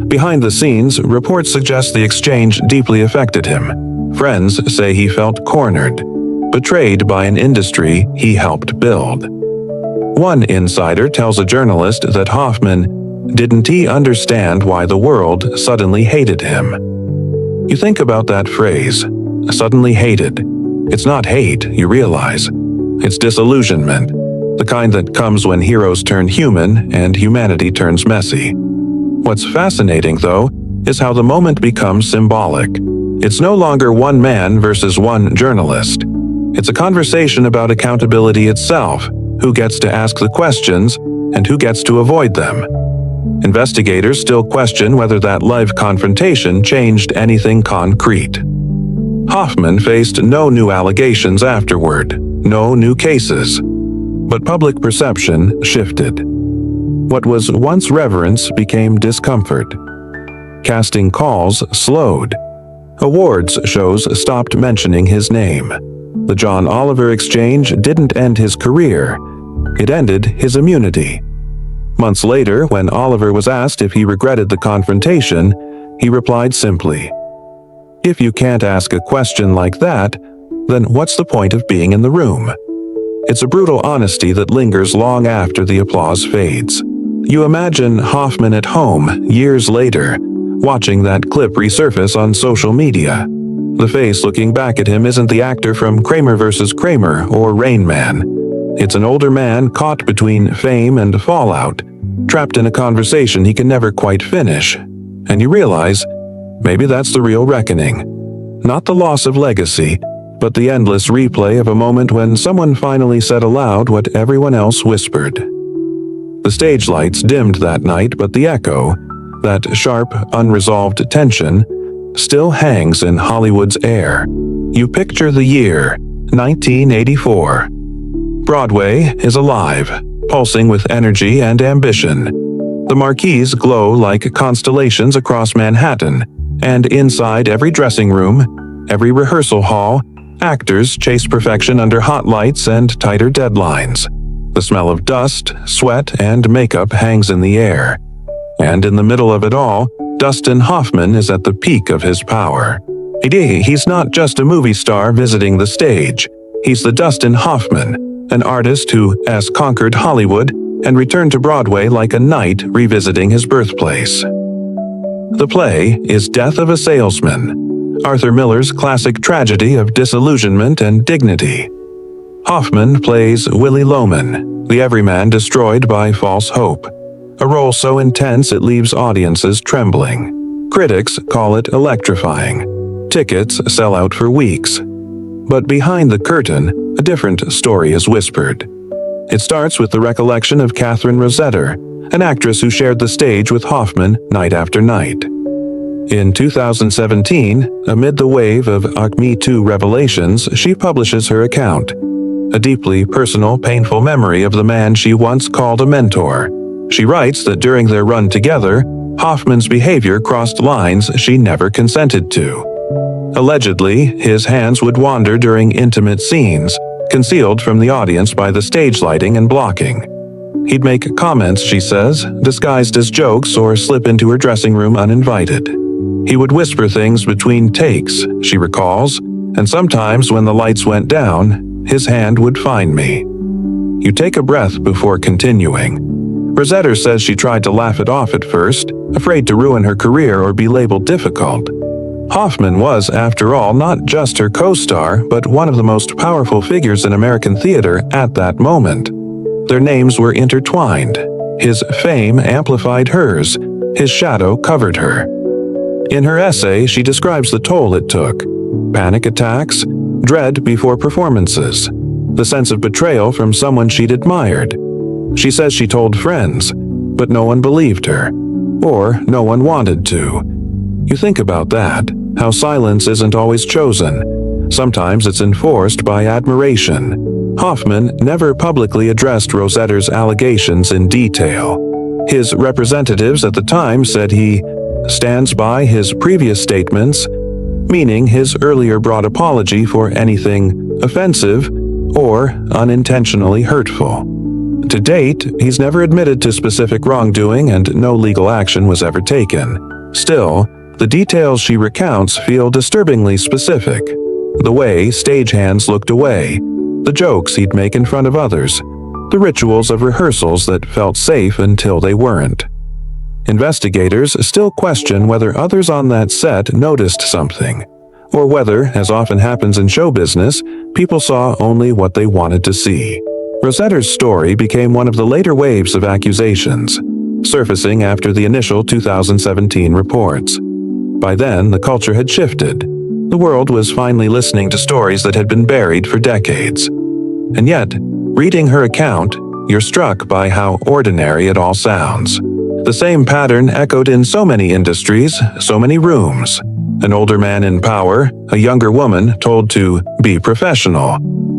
Behind the scenes, reports suggest the exchange deeply affected him. Friends say he felt cornered, betrayed by an industry he helped build. One insider tells a journalist that Hoffman didn't understand why the world suddenly hated him. You think about that phrase, suddenly hated. It's not hate, you realize. It's disillusionment, the kind that comes when heroes turn human and humanity turns messy. What's fascinating, though, is how the moment becomes symbolic. It's no longer one man versus one journalist. It's a conversation about accountability itself, who gets to ask the questions and who gets to avoid them. Investigators still question whether that live confrontation changed anything concrete. Hoffman faced no new allegations afterward, no new cases. But public perception shifted. What was once reverence became discomfort. Casting calls slowed. Awards shows stopped mentioning his name. The John Oliver exchange didn't end his career. It ended his immunity. Months later, when Oliver was asked if he regretted the confrontation, he replied simply, "If you can't ask a question like that, then what's the point of being in the room?" It's a brutal honesty that lingers long after the applause fades. You imagine Hoffman at home, years later, watching that clip resurface on social media. The face looking back at him isn't the actor from Kramer vs. Kramer or Rain Man. It's an older man caught between fame and fallout, trapped in a conversation he can never quite finish. And you realize, maybe that's the real reckoning. Not the loss of legacy, but the endless replay of a moment when someone finally said aloud what everyone else whispered. The stage lights dimmed that night, but the echo, that sharp, unresolved tension, still hangs in Hollywood's air. You picture the year, 1984. Broadway is alive, pulsing with energy and ambition. The marquees glow like constellations across Manhattan, and inside every dressing room, every rehearsal hall, actors chase perfection under hot lights and tighter deadlines. The smell of dust, sweat, and makeup hangs in the air. And in the middle of it all, Dustin Hoffman is at the peak of his power. He's not just a movie star visiting the stage. He's the Dustin Hoffman, an artist who has conquered Hollywood and returned to Broadway like a knight revisiting his birthplace. The play is Death of a Salesman, Arthur Miller's classic tragedy of disillusionment and dignity. Hoffman plays Willie Loman, the everyman destroyed by false hope. A role so intense it leaves audiences trembling. Critics call it electrifying. Tickets sell out for weeks. But behind the curtain, a different story is whispered. It starts with the recollection of Catherine Rosetter, an actress who shared the stage with Hoffman night after night. In 2017, amid the wave of Me Too revelations, she publishes her account. A deeply personal, painful memory of the man she once called a mentor. She writes that during their run together, Hoffman's behavior crossed lines she never consented to. Allegedly, his hands would wander during intimate scenes, concealed from the audience by the stage lighting and blocking. He'd make comments, she says, disguised as jokes, or slip into her dressing room uninvited. He would whisper things between takes, she recalls, and sometimes when the lights went down, his hand would find me. You take a breath before continuing. Rosetta says she tried to laugh it off at first, afraid to ruin her career or be labeled difficult. Hoffman was, after all, not just her co-star, but one of the most powerful figures in American theater at that moment. Their names were intertwined. His fame amplified hers. His shadow covered her. In her essay, she describes the toll it took. Panic attacks, dread before performances, the sense of betrayal from someone she'd admired. She says she told friends, but no one believed her, or no one wanted to. You think about that, how silence isn't always chosen. Sometimes it's enforced by admiration. Hoffman never publicly addressed Rosetta's allegations in detail. His representatives at the time said he stands by his previous statements, meaning his earlier broad apology for anything offensive or unintentionally hurtful. To date, he's never admitted to specific wrongdoing and no legal action was ever taken. Still, the details she recounts feel disturbingly specific. The way stagehands looked away, the jokes he'd make in front of others, the rituals of rehearsals that felt safe until they weren't. Investigators still question whether others on that set noticed something, or whether, as often happens in show business, people saw only what they wanted to see. Rosetta's story became one of the later waves of accusations, surfacing after the initial 2017 reports. By then, the culture had shifted. The world was finally listening to stories that had been buried for decades. And yet, reading her account, you're struck by how ordinary it all sounds. The same pattern echoed in so many industries, so many rooms. An older man in power, a younger woman told to be professional,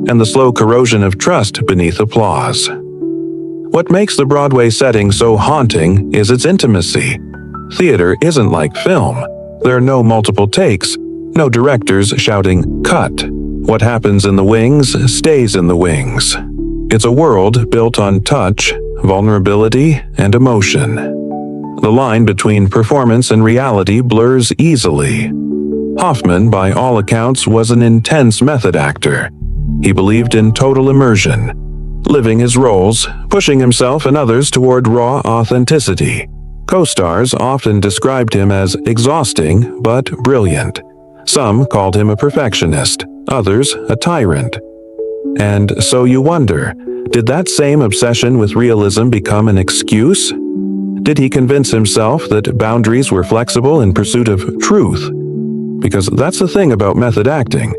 and the slow corrosion of trust beneath applause. What makes the Broadway setting so haunting is its intimacy. Theater isn't like film. There are no multiple takes, no directors shouting, "Cut." What happens in the wings stays in the wings. It's a world built on touch, vulnerability, and emotion. The line between performance and reality blurs easily. Hoffman, by all accounts, was an intense method actor. He believed in total immersion, living his roles, pushing himself and others toward raw authenticity. Co-stars often described him as exhausting but brilliant. Some called him a perfectionist, others a tyrant. And so you wonder, did that same obsession with realism become an excuse? Did he convince himself that boundaries were flexible in pursuit of truth? Because that's the thing about method acting.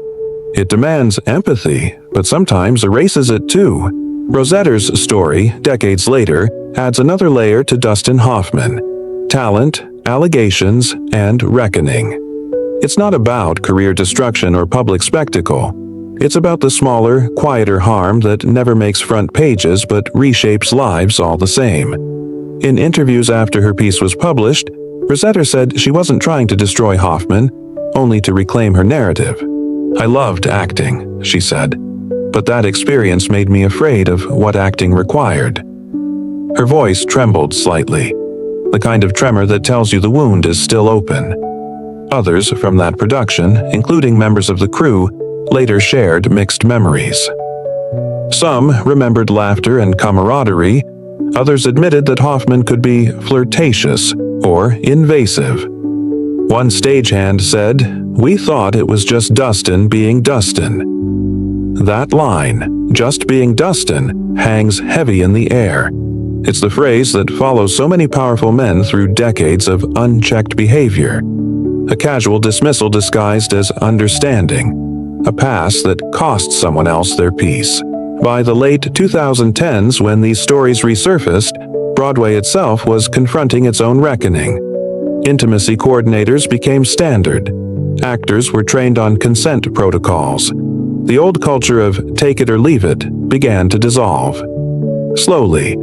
It demands empathy, but sometimes erases it too. Rosetta's story, decades later, adds another layer to Dustin Hoffman: talent, allegations, and reckoning. It's not about career destruction or public spectacle. It's about the smaller, quieter harm that never makes front pages but reshapes lives all the same. In interviews after her piece was published, Rosetta said she wasn't trying to destroy Hoffman, only to reclaim her narrative. "I loved acting," she said, "but that experience made me afraid of what acting required." Her voice trembled slightly, the kind of tremor that tells you the wound is still open. Others from that production, including members of the crew, later shared mixed memories. Some remembered laughter and camaraderie. Others admitted that Hoffman could be flirtatious or invasive. One stagehand said, "We thought it was just Dustin being Dustin." That line, "just being Dustin," hangs heavy in the air. It's the phrase that follows so many powerful men through decades of unchecked behavior. A casual dismissal disguised as understanding. A pass that cost someone else their peace. By the late 2010s, when these stories resurfaced, Broadway itself was confronting its own reckoning. Intimacy coordinators became standard. Actors were trained on consent protocols. The old culture of take it or leave it began to dissolve. Slowly,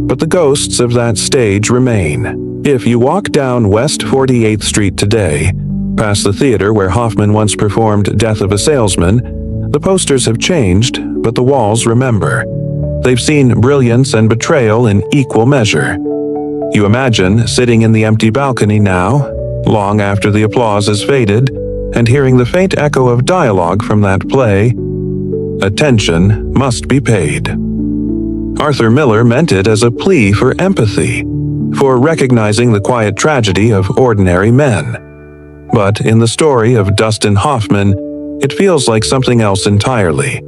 but the ghosts of that stage remain. If you walk down West 48th Street today, Past the theater where Hoffman once performed Death of a Salesman, the posters have changed, but the walls remember. They've seen brilliance and betrayal in equal measure. You imagine sitting in the empty balcony now, long after the applause has faded, and hearing the faint echo of dialogue from that play, "Attention must be paid." Arthur Miller meant it as a plea for empathy, for recognizing the quiet tragedy of ordinary men. But in the story of Dustin Hoffman, it feels like something else entirely.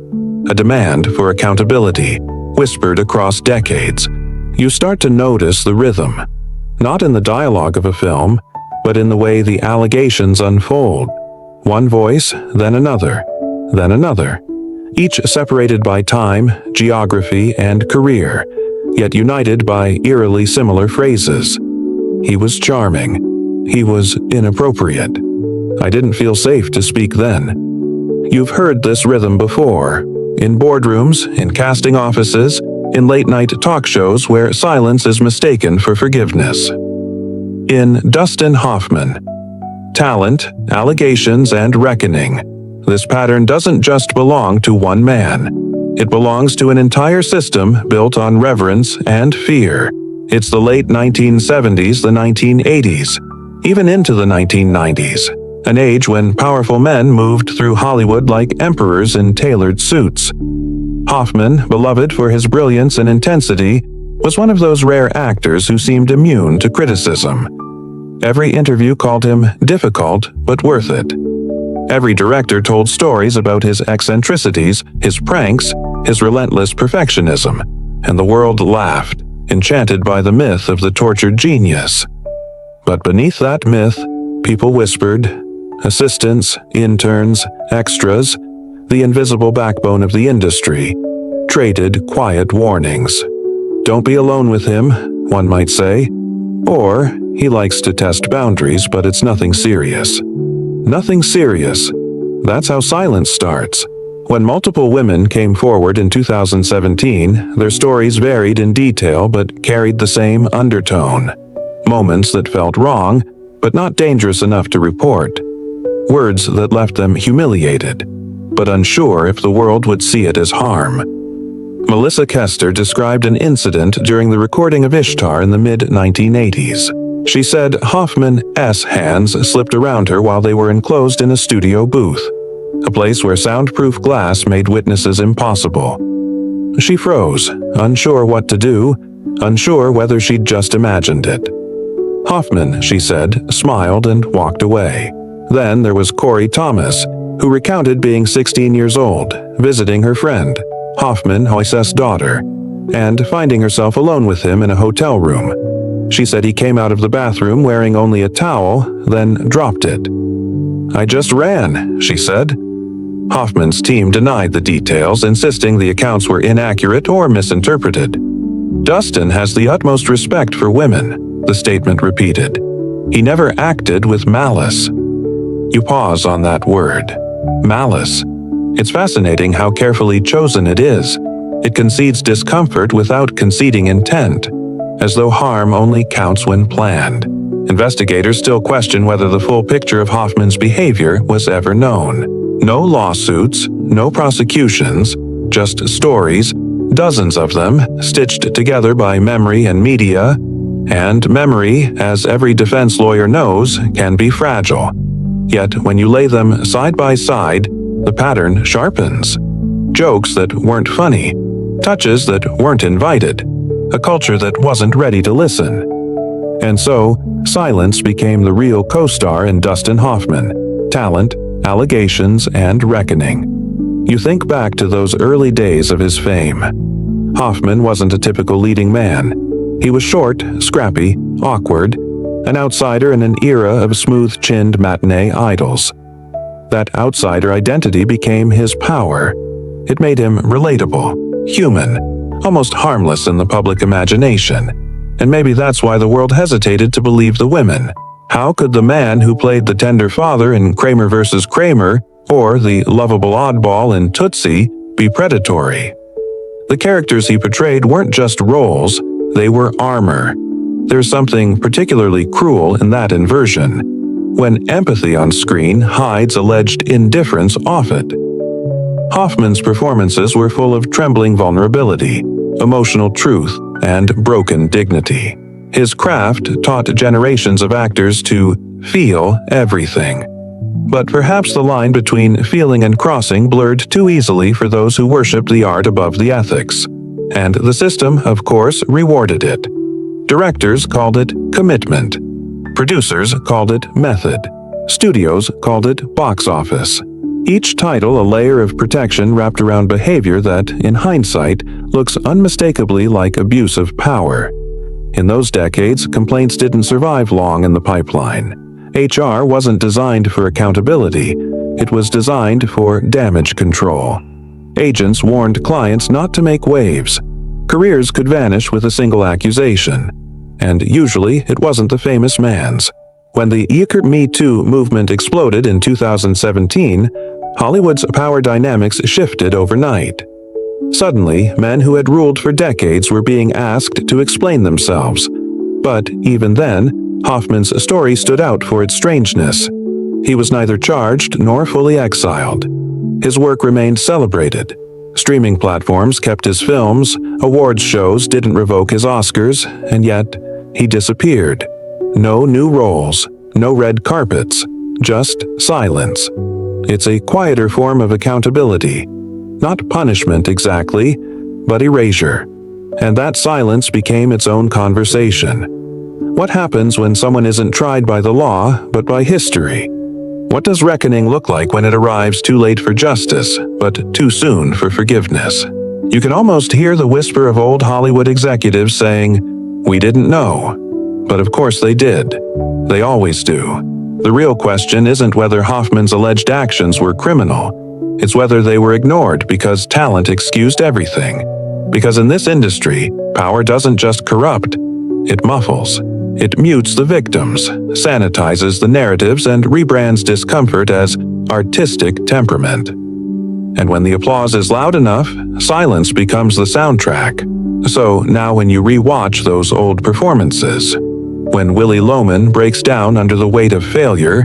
A demand for accountability, whispered across decades. You start to notice the rhythm, not in the dialogue of a film, but in the way the allegations unfold. One voice, then another, each separated by time, geography, and career, yet united by eerily similar phrases. He was charming. He was inappropriate. I didn't feel safe to speak then. You've heard this rhythm before, in boardrooms, in casting offices, in late-night talk shows where silence is mistaken for forgiveness. In Dustin Hoffman, talent, allegations, and reckoning, this pattern doesn't just belong to one man. It belongs to an entire system built on reverence and fear. It's the late 1970s, the 1980s, even into the 1990s, an age when powerful men moved through Hollywood like emperors in tailored suits. Hoffman, beloved for his brilliance and intensity, was one of those rare actors who seemed immune to criticism. Every interview called him difficult but worth it. Every director told stories about his eccentricities, his pranks, his relentless perfectionism, and the world laughed, enchanted by the myth of the tortured genius. But beneath that myth, people whispered, assistants, interns, extras, the invisible backbone of the industry, traded quiet warnings. Don't be alone with him, one might say. Or, he likes to test boundaries, but it's nothing serious. Nothing serious. That's how silence starts. When multiple women came forward in 2017, their stories varied in detail but carried the same undertone. Moments that felt wrong, but not dangerous enough to report. Words that left them humiliated, but unsure if the world would see it as harm. Melissa Kester described an incident during the recording of Ishtar in the mid-1980s. She said Hoffman's hands slipped around her while they were enclosed in a studio booth, a place where soundproof glass made witnesses impossible. She froze, unsure what to do, unsure whether she'd just imagined it. Hoffman, she said, smiled and walked away. Then there was Corey Thomas, who recounted being 16 years old, visiting her friend, Hoffman Hoyse's daughter, and finding herself alone with him in a hotel room. She said he came out of the bathroom wearing only a towel, then dropped it. "I just ran," she said. Hoffman's team denied the details, insisting the accounts were inaccurate or misinterpreted. "Dustin has the utmost respect for women," the statement repeated. "He never acted with malice." You pause on that word. Malice. It's fascinating how carefully chosen it is. It concedes discomfort without conceding intent, as though harm only counts when planned. Investigators still question whether the full picture of Hoffman's behavior was ever known. No lawsuits, no prosecutions, just stories, dozens of them, stitched together by memory and media. And memory, as every defense lawyer knows, can be fragile. Yet when you lay them side by side, the pattern sharpens. Jokes that weren't funny, touches that weren't invited, a culture that wasn't ready to listen. And so, silence became the real co-star in Dustin Hoffman. Talent, allegations, and reckoning. You think back to those early days of his fame. Hoffman wasn't a typical leading man. He was short, scrappy, awkward, an outsider in an era of smooth-chinned matinee idols. That outsider identity became his power. It made him relatable, human, almost harmless in the public imagination. And maybe that's why the world hesitated to believe the women. How could the man who played the tender father in Kramer vs. Kramer, or the lovable oddball in Tootsie, be predatory? The characters he portrayed weren't just roles, they were armor. There's something particularly cruel in that inversion. when empathy on screen hides alleged indifference off it. Hoffman's performances were full of trembling vulnerability, emotional truth, and broken dignity. His craft taught generations of actors to feel everything. But perhaps the line between feeling and crossing blurred too easily for those who worshipped the art above the ethics. And the system, of course, rewarded it. Directors called it commitment. Producers called it method. Studios called it box office. Each title a layer of protection wrapped around behavior that, in hindsight, looks unmistakably like abuse of power. In those decades, complaints didn't survive long in the pipeline. HR wasn't designed for accountability. It was designed for damage control. Agents warned clients not to make waves. Careers could vanish with a single accusation. And usually, it wasn't the famous man's. When the Me Too movement exploded in 2017, Hollywood's power dynamics shifted overnight. Suddenly, men who had ruled for decades were being asked to explain themselves. But even then, Hoffman's story stood out for its strangeness. He was neither charged nor fully exiled. His work remained celebrated. Streaming platforms kept his films, awards shows didn't revoke his Oscars, and yet he disappeared. No new roles, no red carpets, just silence. It's a quieter form of accountability. Not punishment exactly, but erasure. And that silence became its own conversation. What happens when someone isn't tried by the law, but by history? What does reckoning look like when it arrives too late for justice, but too soon for forgiveness? You can almost hear the whisper of old Hollywood executives saying, "We didn't know." But of course they did. They always do. The real question isn't whether Hoffman's alleged actions were criminal. It's whether they were ignored because talent excused everything. Because in this industry, power doesn't just corrupt, it muffles. It mutes the victims, sanitizes the narratives, and rebrands discomfort as artistic temperament. And when the applause is loud enough, silence becomes the soundtrack. So now when you re-watch those old performances, when Willie Loman breaks down under the weight of failure,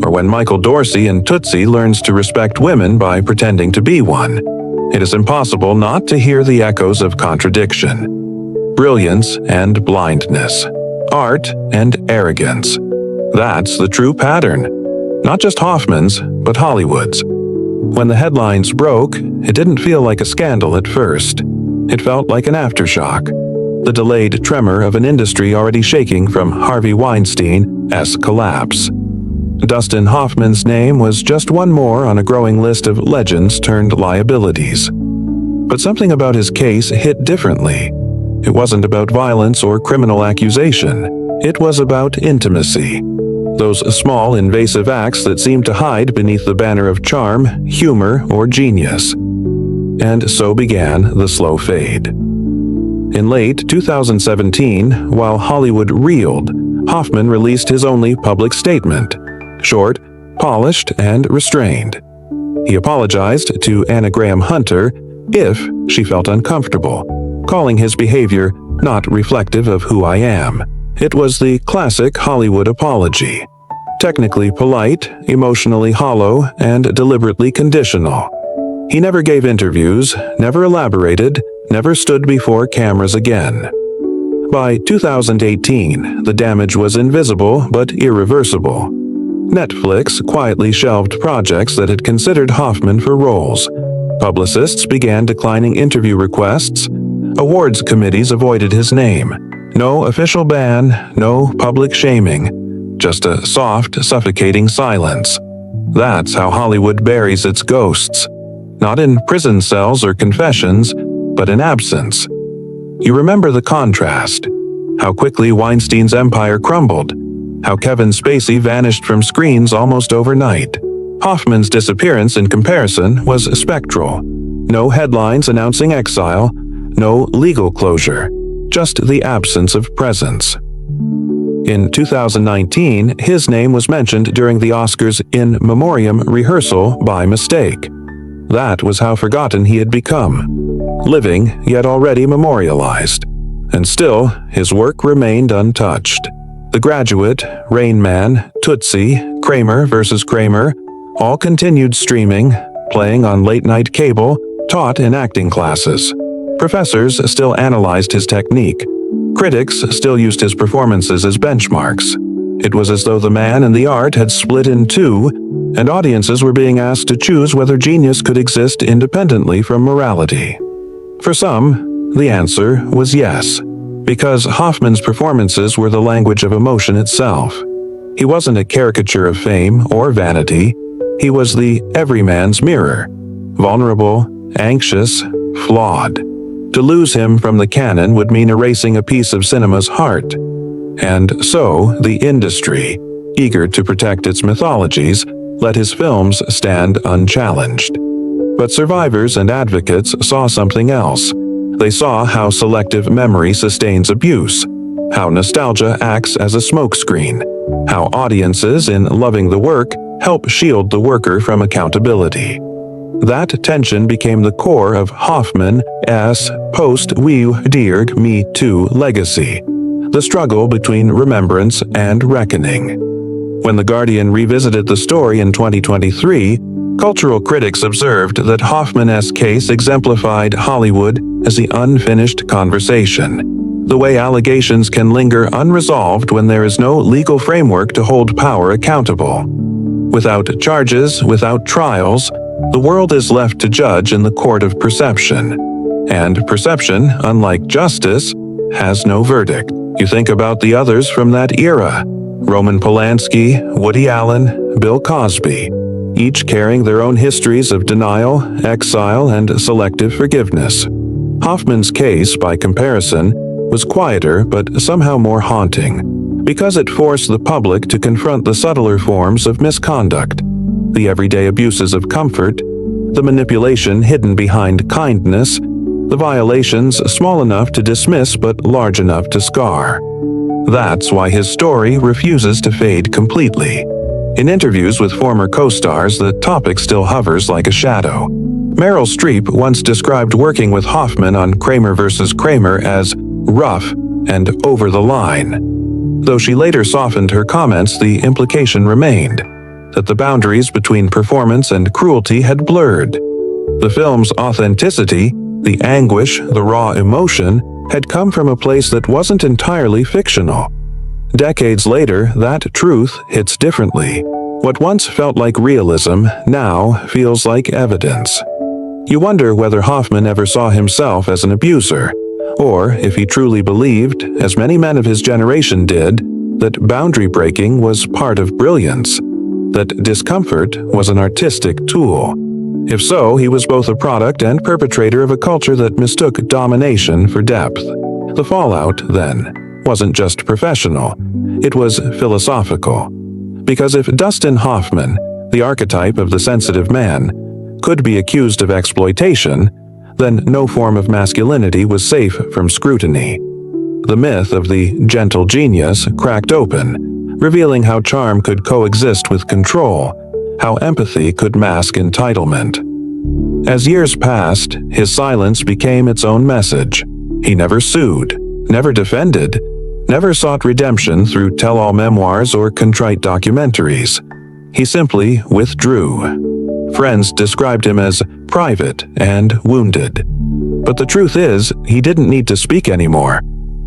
or when Michael Dorsey in Tootsie learns to respect women by pretending to be one, it is impossible not to hear the echoes of contradiction, brilliance and blindness, art and arrogance. That's the true pattern. Not just Hoffman's, but Hollywood's. When the headlines broke, it didn't feel like a scandal at first. It felt like an aftershock, the delayed tremor of an industry already shaking from Harvey Weinstein's collapse. Dustin Hoffman's name was just one more on a growing list of legends turned liabilities. But something about his case hit differently. It wasn't about violence or criminal accusation. It was about intimacy. Those small, invasive acts that seemed to hide beneath the banner of charm, humor, or genius. And so began the slow fade. In late 2017, while Hollywood reeled, Hoffman released his only public statement. Short, polished, and restrained. He apologized to Anna Graham Hunter if she felt uncomfortable, calling his behavior not reflective of who I am. It was the classic Hollywood apology. Technically polite, emotionally hollow, and deliberately conditional. He never gave interviews, never elaborated, never stood before cameras again. By 2018, the damage was invisible but irreversible. Netflix quietly shelved projects that had considered Hoffman for roles. Publicists began declining interview requests. Awards committees avoided his name. No official ban, no public shaming. Just a soft, suffocating silence. That's how Hollywood buries its ghosts. Not in prison cells or confessions, but in absence. You remember the contrast. How quickly Weinstein's empire crumbled. How Kevin Spacey vanished from screens almost overnight. Hoffman's disappearance, in comparison, was spectral. No headlines announcing exile, no legal closure, just the absence of presence. In 2019, his name was mentioned during the Oscars' in memoriam rehearsal by mistake. That was how forgotten he had become. Living, yet already memorialized. And still, his work remained untouched. The Graduate, Rain Man, Tootsie, Kramer vs. Kramer all continued streaming, playing on late-night cable, taught in acting classes. Professors still analyzed his technique. Critics still used his performances as benchmarks. It was as though the man and the art had split in two, and audiences were being asked to choose whether genius could exist independently from morality. For some, the answer was yes, because Hoffman's performances were the language of emotion itself. He wasn't a caricature of fame or vanity. He was the everyman's mirror, vulnerable, anxious, flawed. To lose him from the canon would mean erasing a piece of cinema's heart. And so, the industry, eager to protect its mythologies, let his films stand unchallenged. But survivors and advocates saw something else. They saw how selective memory sustains abuse, how nostalgia acts as a smokescreen, how audiences, in loving the work, help shield the worker from accountability. That tension became the core of Hoffman's post-We Deared Me Too legacy, the struggle between remembrance and reckoning. When The Guardian revisited the story in 2023, cultural critics observed that Hoffman's case exemplified Hollywood as the unfinished conversation, the way allegations can linger unresolved when there is no legal framework to hold power accountable. Without charges, without trials, the world is left to judge in the court of perception. And perception, unlike justice, has no verdict. You think about the others from that era: Roman Polanski, Woody Allen, Bill Cosby, each carrying their own histories of denial, exile, and selective forgiveness. Hoffman's case, by comparison, was quieter but somehow more haunting, because it forced the public to confront the subtler forms of misconduct, the everyday abuses of comfort, the manipulation hidden behind kindness, the violations small enough to dismiss but large enough to scar. That's why his story refuses to fade completely. In interviews with former co-stars, the topic still hovers like a shadow. Meryl Streep once described working with Hoffman on Kramer vs. Kramer as rough and over the line. Though she later softened her comments, the implication remained that the boundaries between performance and cruelty had blurred. The film's authenticity, the anguish, the raw emotion, had come from a place that wasn't entirely fictional. Decades later, that truth hits differently. What once felt like realism now feels like evidence. You wonder whether Hoffman ever saw himself as an abuser, or if he truly believed, as many men of his generation did, that boundary breaking was part of brilliance, that discomfort was an artistic tool. If so, he was both a product and perpetrator of a culture that mistook domination for depth. The fallout, then, wasn't just professional, it was philosophical. Because if Dustin Hoffman, the archetype of the sensitive man, could be accused of exploitation, then no form of masculinity was safe from scrutiny. The myth of the gentle genius cracked open, revealing how charm could coexist with control, how empathy could mask entitlement. As years passed, his silence became its own message. He never sued, never defended, never sought redemption through tell-all memoirs or contrite documentaries. He simply withdrew. Friends described him as private and wounded. But the truth is, he didn't need to speak anymore.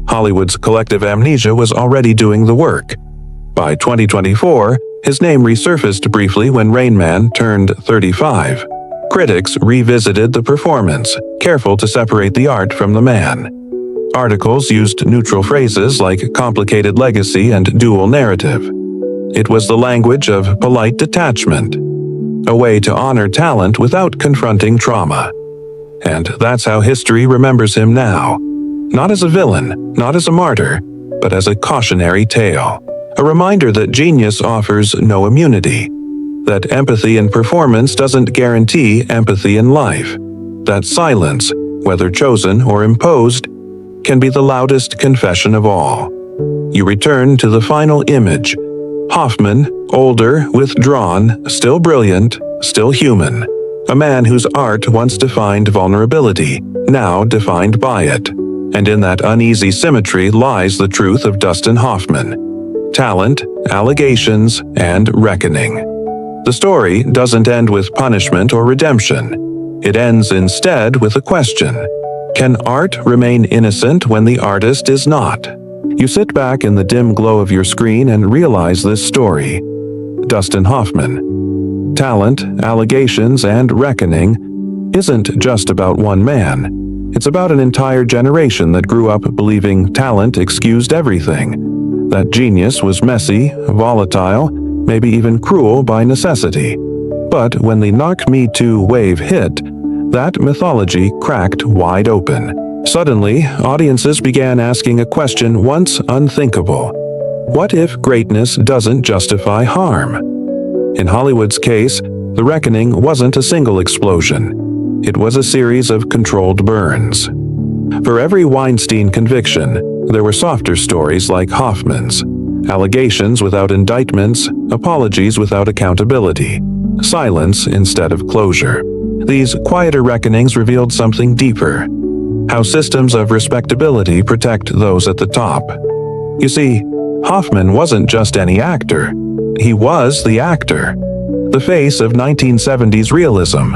Hollywood's collective amnesia was already doing the work. By 2024, his name resurfaced briefly when Rain Man turned 35. Critics revisited the performance, careful to separate the art from the man. Articles used neutral phrases like complicated legacy and dual narrative. It was the language of polite detachment, a way to honor talent without confronting trauma. And that's how history remembers him now. Not as a villain, not as a martyr, but as a cautionary tale. A reminder that genius offers no immunity, that empathy in performance doesn't guarantee empathy in life, that silence, whether chosen or imposed, can be the loudest confession of all. You return to the final image. Hoffman, older, withdrawn, still brilliant, still human. A man whose art once defined vulnerability, now defined by it. And in that uneasy symmetry lies the truth of Dustin Hoffman. Talent, Allegations, and Reckoning. The story doesn't end with punishment or redemption. It ends instead with a question. Can art remain innocent when the artist is not? You sit back in the dim glow of your screen and realize this story. Dustin Hoffman. Talent, Allegations, and Reckoning isn't just about one man. It's about an entire generation that grew up believing talent excused everything, that genius was messy, volatile, maybe even cruel by necessity. But when the Knock Me Too wave hit, that mythology cracked wide open. Suddenly, audiences began asking a question once unthinkable. What if greatness doesn't justify harm? In Hollywood's case, the reckoning wasn't a single explosion. It was a series of controlled burns. For every Weinstein conviction, there were softer stories like Hoffman's. Allegations without indictments, apologies without accountability, silence instead of closure. These quieter reckonings revealed something deeper. How systems of respectability protect those at the top. You see, Hoffman wasn't just any actor. He was the actor. The face of 1970s realism.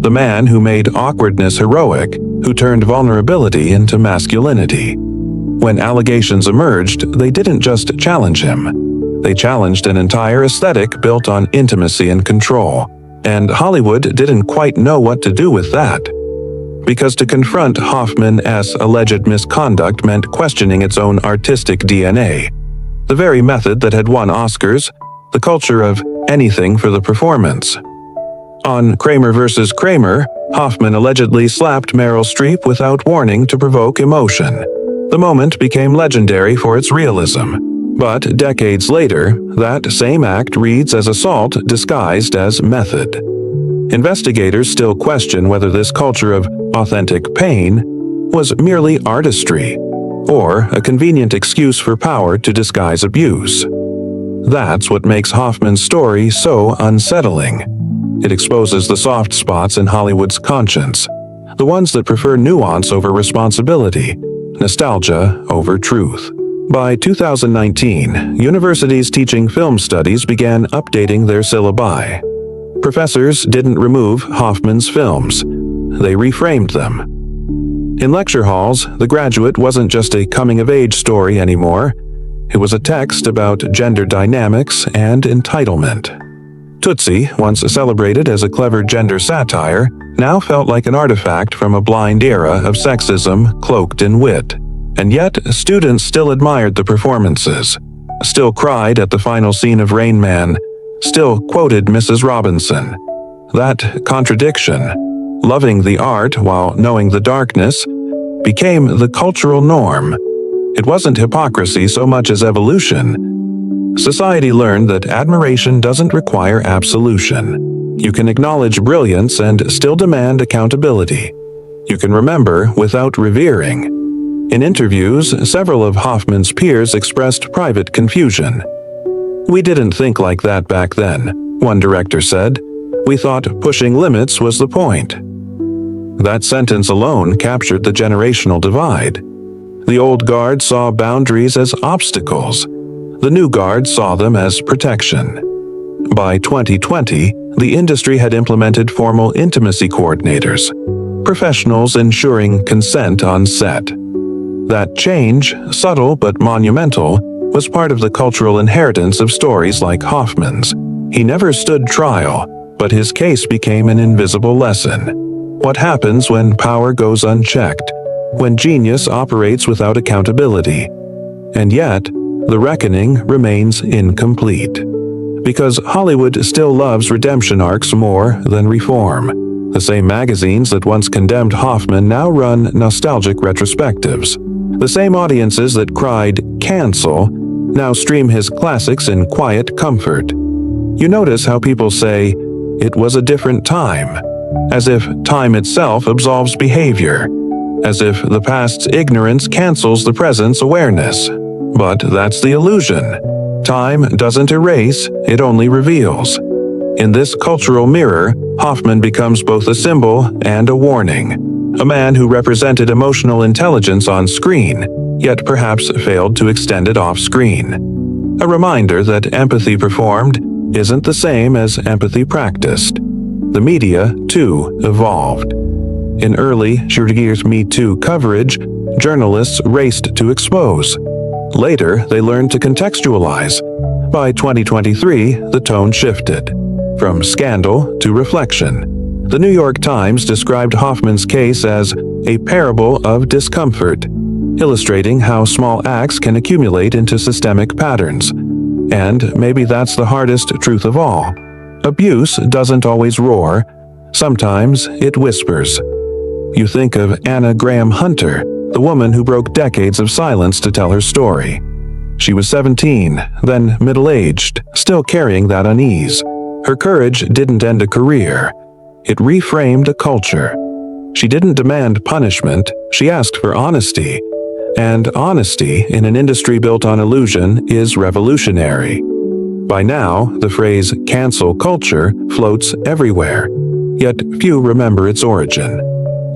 The man who made awkwardness heroic, who turned vulnerability into masculinity. When allegations emerged, they didn't just challenge him. They challenged an entire aesthetic built on intimacy and control. And Hollywood didn't quite know what to do with that. Because to confront Hoffman's alleged misconduct meant questioning its own artistic DNA. The very method that had won Oscars, the culture of anything for the performance. On Kramer vs. Kramer, Hoffman allegedly slapped Meryl Streep without warning to provoke emotion. The moment became legendary for its realism. But decades later, that same act reads as assault disguised as method. Investigators still question whether this culture of authentic pain was merely artistry, or a convenient excuse for power to disguise abuse. That's what makes Hoffman's story so unsettling. It exposes the soft spots in Hollywood's conscience, the ones that prefer nuance over responsibility, nostalgia over truth. By 2019, universities teaching film studies began updating their syllabi. Professors didn't remove Hoffman's films, they reframed them. In lecture halls, The Graduate wasn't just a coming-of-age story anymore. It was a text about gender dynamics and entitlement. Tootsie, once celebrated as a clever gender satire, now felt like an artifact from a blind era of sexism cloaked in wit. And yet, students still admired the performances, still cried at the final scene of Rain Man, still quoted Mrs. Robinson. That contradiction, loving the art while knowing the darkness, became the cultural norm. It wasn't hypocrisy so much as evolution. Society learned that admiration doesn't require absolution. You can acknowledge brilliance and still demand accountability. You can remember without revering. In interviews, several of Hoffman's peers expressed private confusion. "We didn't think like that back then," one director said. "We thought pushing limits was the point." That sentence alone captured the generational divide. The old guard saw boundaries as obstacles. The new guard saw them as protection. By 2020, the industry had implemented formal intimacy coordinators, professionals ensuring consent on set. That change, subtle but monumental, was part of the cultural inheritance of stories like Hoffman's. He never stood trial, but his case became an invisible lesson. What happens when power goes unchecked? When genius operates without accountability? And yet, the reckoning remains incomplete. Because Hollywood still loves redemption arcs more than reform. The same magazines that once condemned Hoffman now run nostalgic retrospectives. The same audiences that cried, "Cancel," now stream his classics in quiet comfort. You notice how people say, "It was a different time," as if time itself absolves behavior, as if the past's ignorance cancels the present's awareness. But that's the illusion. Time doesn't erase, it only reveals. In this cultural mirror, Hoffman becomes both a symbol and a warning. A man who represented emotional intelligence on screen, yet perhaps failed to extend it off screen. A reminder that empathy performed isn't the same as empathy practiced. The media, too, evolved. In early Schrodinger's Me Too coverage, journalists raced to expose. Later, they learned to contextualize. By 2023, the tone shifted. From scandal to reflection. The New York Times described Hoffman's case as a parable of discomfort, illustrating how small acts can accumulate into systemic patterns. And maybe that's the hardest truth of all. Abuse doesn't always roar. Sometimes it whispers. You think of Anna Graham Hunter, the woman who broke decades of silence to tell her story. She was 17, then middle-aged, still carrying that unease. Her courage didn't end a career. It reframed a culture. She didn't demand punishment, she asked for honesty. And honesty in an industry built on illusion is revolutionary. By now, the phrase cancel culture floats everywhere, yet few remember its origin: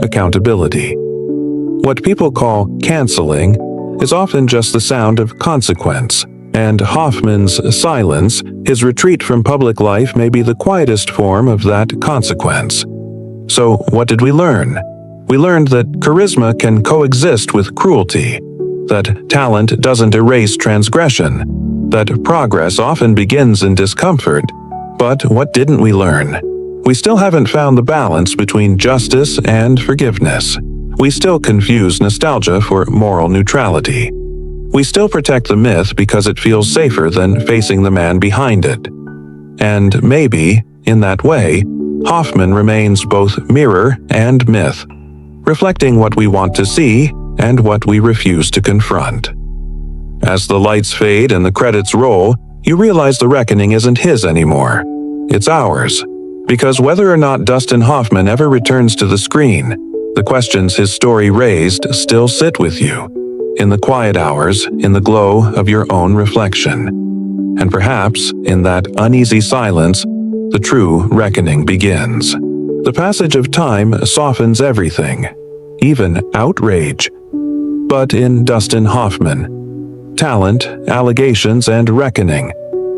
accountability. What people call canceling is often just the sound of consequence, and Hoffman's silence, his retreat from public life, may be the quietest form of that consequence. So, what did we learn? We learned that charisma can coexist with cruelty, that talent doesn't erase transgression, that progress often begins in discomfort. But what didn't we learn? We still haven't found the balance between justice and forgiveness. We still confuse nostalgia for moral neutrality. We still protect the myth because it feels safer than facing the man behind it. And maybe, in that way, Hoffman remains both mirror and myth, reflecting what we want to see and what we refuse to confront. As the lights fade and the credits roll, you realize the reckoning isn't his anymore. It's ours. Because whether or not Dustin Hoffman ever returns to the screen, the questions his story raised still sit with you, in the quiet hours, in the glow of your own reflection. And perhaps, in that uneasy silence, the true reckoning begins. The passage of time softens everything, even outrage. But in Dustin Hoffman, talent, allegations, and reckoning,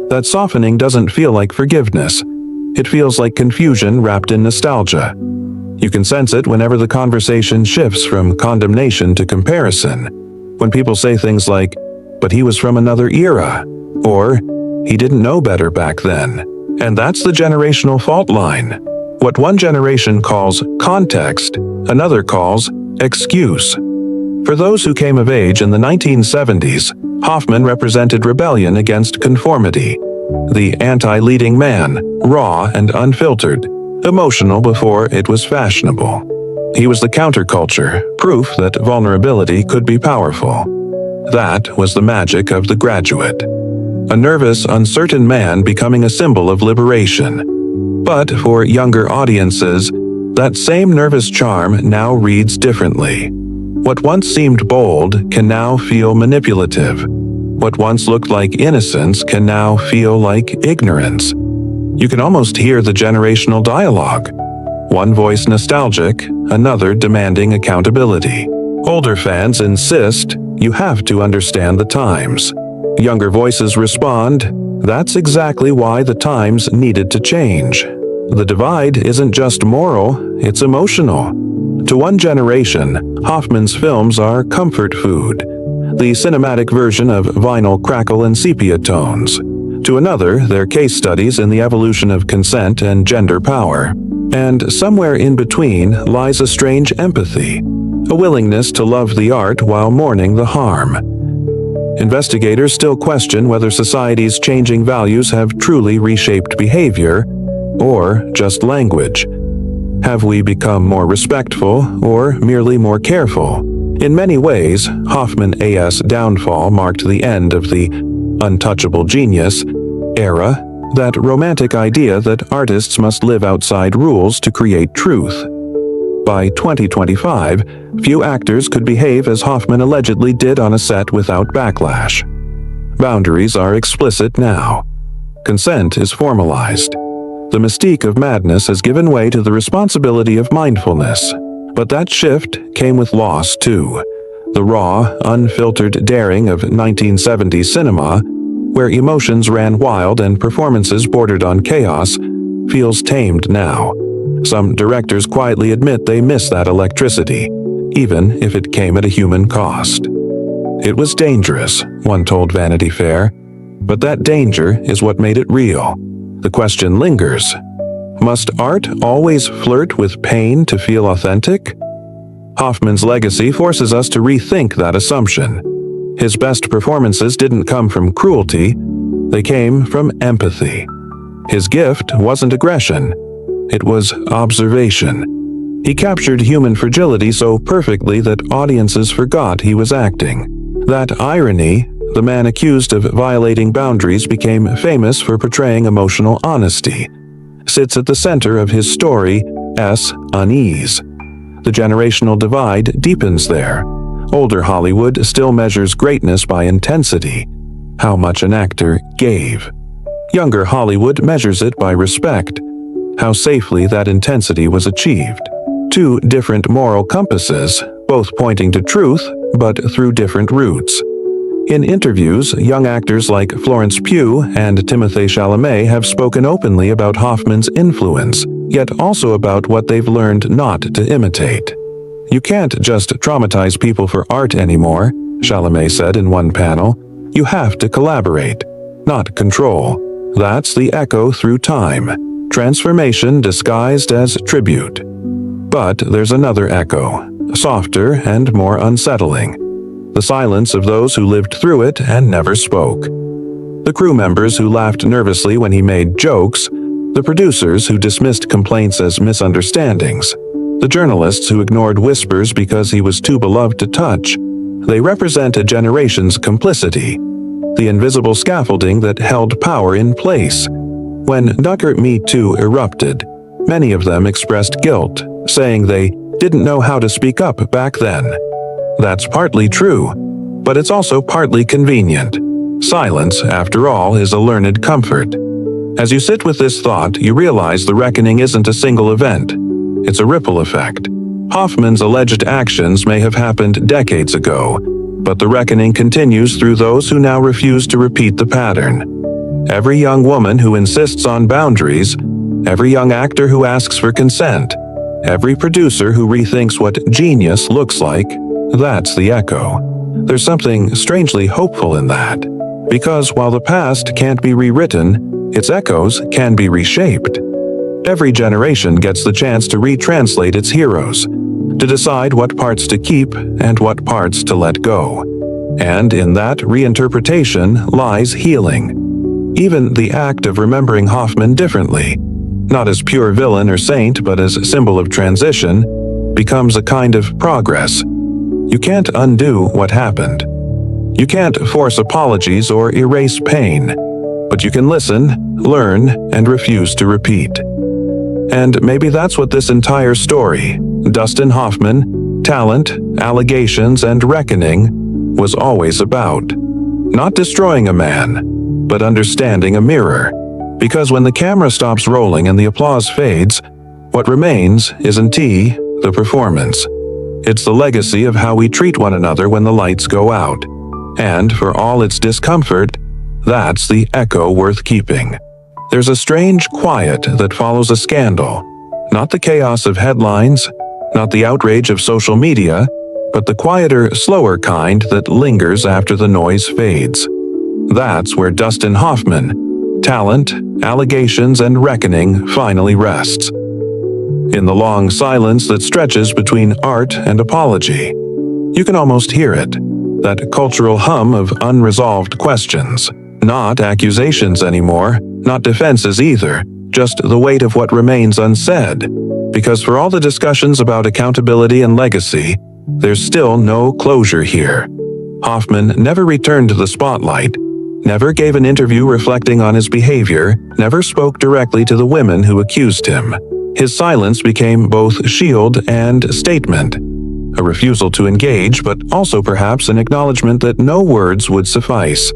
that softening doesn't feel like forgiveness. It feels like confusion wrapped in nostalgia. You can sense it whenever the conversation shifts from condemnation to comparison. When people say things like, "But he was from another era," or "He didn't know better back then." And that's the generational fault line. What one generation calls context, another calls excuse. For those who came of age in the 1970s, Hoffman represented rebellion against conformity. The anti-leading man, raw and unfiltered, emotional before it was fashionable. He was the counterculture, proof that vulnerability could be powerful. That was the magic of The Graduate. A nervous, uncertain man becoming a symbol of liberation. But for younger audiences, that same nervous charm now reads differently. What once seemed bold can now feel manipulative. What once looked like innocence can now feel like ignorance. You can almost hear the generational dialogue. One voice nostalgic, another demanding accountability. Older fans insist you have to understand the times. Younger voices respond, that's exactly why the times needed to change. The divide isn't just moral, it's emotional. To one generation, Hoffman's films are comfort food, the cinematic version of vinyl crackle and sepia tones. To another, they're case studies in the evolution of consent and gender power. And somewhere in between lies a strange empathy, a willingness to love the art while mourning the harm. Investigators still question whether society's changing values have truly reshaped behavior, or just language. Have we become more respectful, or merely more careful? In many ways, Hoffman A.'s downfall marked the end of the untouchable genius era, that romantic idea that artists must live outside rules to create truth. By 2025, few actors could behave as Hoffman allegedly did on a set without backlash. Boundaries are explicit now. Consent is formalized. The mystique of madness has given way to the responsibility of mindfulness. But that shift came with loss, too. The raw, unfiltered daring of 1970s cinema where emotions ran wild and performances bordered on chaos, feels tamed now. Some directors quietly admit they miss that electricity, even if it came at a human cost. It was dangerous, one told Vanity Fair, but that danger is what made it real. The question lingers: must art always flirt with pain to feel authentic? Hoffman's legacy forces us to rethink that assumption. His best performances didn't come from cruelty, they came from empathy. His gift wasn't aggression, it was observation. He captured human fragility so perfectly that audiences forgot he was acting. That irony, the man accused of violating boundaries became famous for portraying emotional honesty, sits at the center of his story's unease. The generational divide deepens there. Older Hollywood still measures greatness by intensity, how much an actor gave. Younger Hollywood measures it by respect, how safely that intensity was achieved. Two different moral compasses, both pointing to truth, but through different routes. In interviews, young actors like Florence Pugh and Timothée Chalamet have spoken openly about Hoffman's influence, yet also about what they've learned not to imitate. "You can't just traumatize people for art anymore," Chalamet said in one panel. "You have to collaborate, not control. That's the echo through time. Transformation disguised as tribute." But there's another echo, softer and more unsettling. The silence of those who lived through it and never spoke. The crew members who laughed nervously when he made jokes, the producers who dismissed complaints as misunderstandings, the journalists who ignored whispers because he was too beloved to touch. They represent a generation's complicity, the invisible scaffolding that held power in place. When Ducker Me Too erupted, many of them expressed guilt, saying they didn't know how to speak up back then. That's partly true, but it's also partly convenient. Silence, after all, is a learned comfort. As you sit with this thought, you realize the reckoning isn't a single event. It's a ripple effect. Hoffman's alleged actions may have happened decades ago, but the reckoning continues through those who now refuse to repeat the pattern. Every young woman who insists on boundaries, every young actor who asks for consent, every producer who rethinks what genius looks like, that's the echo. There's something strangely hopeful in that, because while the past can't be rewritten, its echoes can be reshaped. Every generation gets the chance to retranslate its heroes, to decide what parts to keep and what parts to let go. And in that reinterpretation lies healing. Even the act of remembering Hoffman differently, not as pure villain or saint but as a symbol of transition, becomes a kind of progress. You can't undo what happened. You can't force apologies or erase pain, but you can listen, learn, and refuse to repeat. And maybe that's what this entire story, Dustin Hoffman, talent, allegations, and reckoning, was always about. Not destroying a man, but understanding a mirror. Because when the camera stops rolling and the applause fades, what remains isn't the performance. It's the legacy of how we treat one another when the lights go out. And for all its discomfort, that's the echo worth keeping. There's a strange quiet that follows a scandal. Not the chaos of headlines, not the outrage of social media, but the quieter, slower kind that lingers after the noise fades. That's where Dustin Hoffman, talent, allegations, and reckoning finally rests. In the long silence that stretches between art and apology. You can almost hear it, that cultural hum of unresolved questions. Not accusations anymore, not defenses either, just the weight of what remains unsaid. Because for all the discussions about accountability and legacy, there's still no closure here. Hoffman never returned to the spotlight, never gave an interview reflecting on his behavior, never spoke directly to the women who accused him. His silence became both shield and statement, a refusal to engage, but also perhaps an acknowledgement that no words would suffice.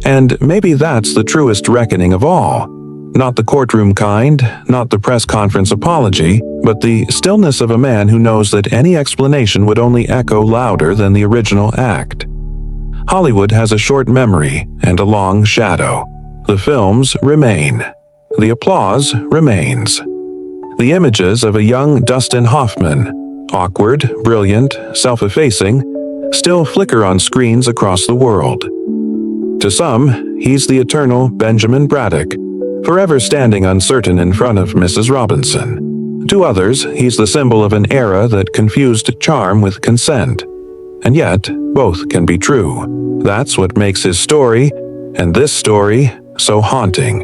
And maybe that's the truest reckoning of all. Not the courtroom kind, not the press conference apology, but the stillness of a man who knows that any explanation would only echo louder than the original act. Hollywood has a short memory and a long shadow. The films remain. The applause remains. The images of a young Dustin Hoffman, awkward, brilliant, self-effacing, still flicker on screens across the world. To some, he's the eternal Benjamin Braddock, forever standing uncertain in front of Mrs. Robinson. To others, he's the symbol of an era that confused charm with consent. And yet, both can be true. That's what makes his story, and this story, so haunting.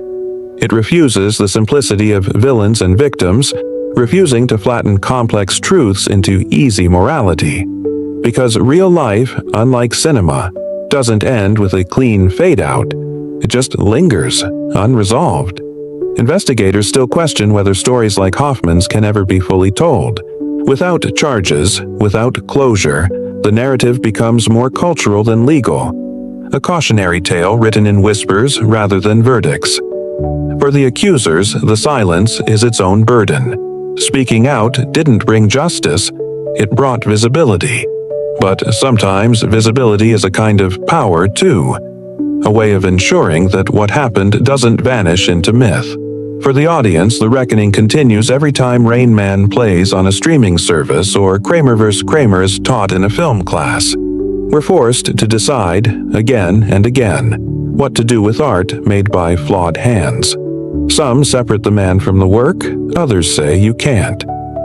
It refuses the simplicity of villains and victims, refusing to flatten complex truths into easy morality. Because real life, unlike cinema, doesn't end with a clean fade-out. It just lingers, unresolved. Investigators still question whether stories like Hoffman's can ever be fully told. Without charges, without closure, the narrative becomes more cultural than legal. A cautionary tale written in whispers rather than verdicts. For the accusers, the silence is its own burden. Speaking out didn't bring justice, it brought visibility. But sometimes visibility is a kind of power too, a way of ensuring that what happened doesn't vanish into myth. For the audience, the reckoning continues every time Rain Man plays on a streaming service or Kramer vs. Kramer is taught in a film class. We're forced to decide, again and again, what to do with art made by flawed hands. Some separate the man from the work, others say you can't.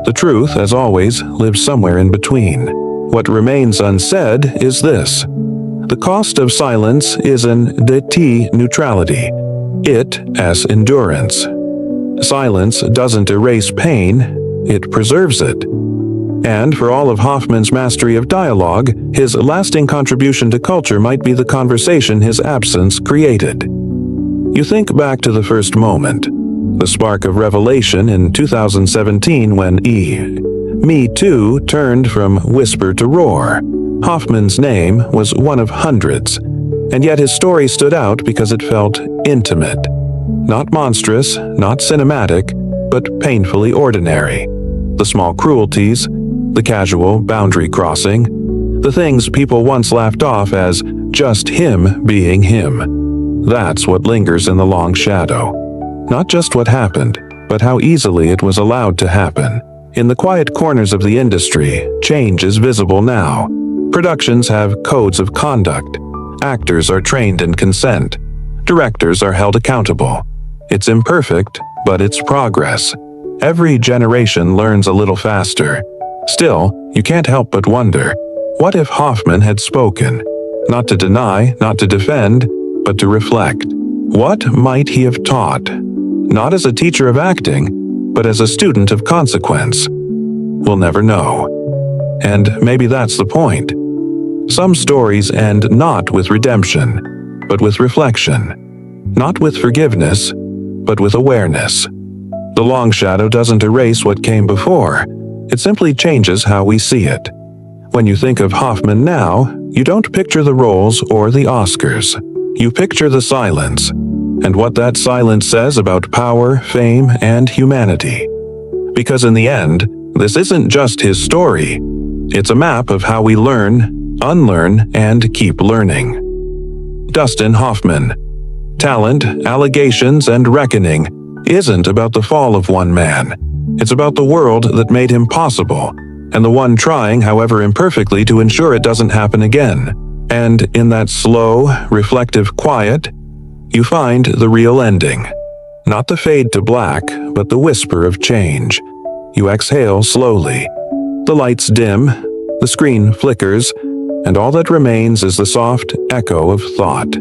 The truth, as always, lives somewhere in between. What remains unsaid is this. The cost of silence is an DT neutrality. It as endurance. Silence doesn't erase pain, it preserves it. And for all of Hoffman's mastery of dialogue, his lasting contribution to culture might be the conversation his absence created. You think back to the first moment, the spark of revelation in 2017 when Me Too turned from whisper to roar. Hoffman's name was one of hundreds, and yet his story stood out because it felt intimate. Not monstrous, not cinematic, but painfully ordinary. The small cruelties, the casual boundary crossing, the things people once laughed off as just him being him. That's what lingers in the long shadow. Not just what happened, but how easily it was allowed to happen. In the quiet corners of the industry, change is visible now. Productions have codes of conduct. Actors are trained in consent. Directors are held accountable. It's imperfect, but it's progress. Every generation learns a little faster. Still, you can't help but wonder, what if Hoffman had spoken? Not to deny, not to defend, but to reflect. What might he have taught? Not as a teacher of acting, but as a student of consequence. We'll never know. And maybe that's the point. Some stories end not with redemption, but with reflection. Not with forgiveness, but with awareness. The long shadow doesn't erase what came before. It simply changes how we see it. When you think of Hoffman now, you don't picture the roles or the Oscars. You picture the silence, and what that silence says about power, fame, and humanity. Because in the end, this isn't just his story. It's a map of how we learn, unlearn, and keep learning. Dustin Hoffman. Talent, allegations, and reckoning isn't about the fall of one man. It's about the world that made him possible, and the one trying, however imperfectly, to ensure it doesn't happen again. And in that slow, reflective quiet, you find the real ending. Not the fade to black, but the whisper of change. You exhale slowly. The lights dim, the screen flickers, and all that remains is the soft echo of thought.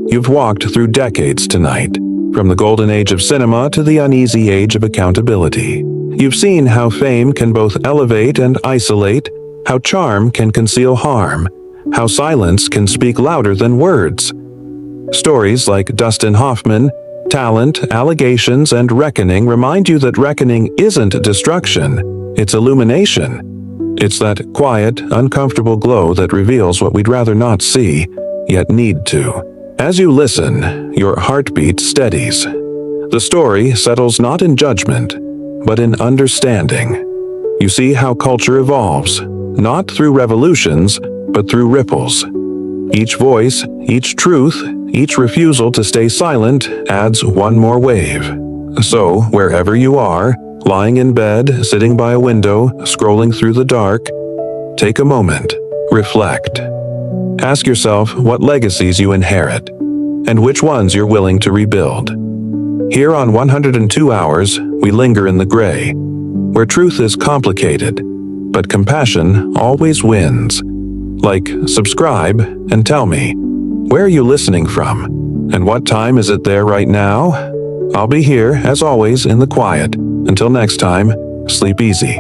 You've walked through decades tonight, from the golden age of cinema to the uneasy age of accountability. You've seen how fame can both elevate and isolate, how charm can conceal harm, how silence can speak louder than words. Stories like Dustin Hoffman, talent, allegations, and reckoning remind you that reckoning isn't destruction, it's illumination. It's that quiet, uncomfortable glow that reveals what we'd rather not see, yet need to. As you listen, your heartbeat steadies. The story settles not in judgment, but in understanding. You see how culture evolves, not through revolutions, but through ripples. Each voice, each truth, each refusal to stay silent adds one more wave. So, wherever you are, lying in bed, sitting by a window, scrolling through the dark, take a moment, reflect. Ask yourself what legacies you inherit, and which ones you're willing to rebuild. Here on 102 Hours, we linger in the gray, where truth is complicated, but compassion always wins. Like, subscribe, and tell me, where are you listening from? And what time is it there right now? I'll be here, as always, in the quiet. Until next time, sleep easy.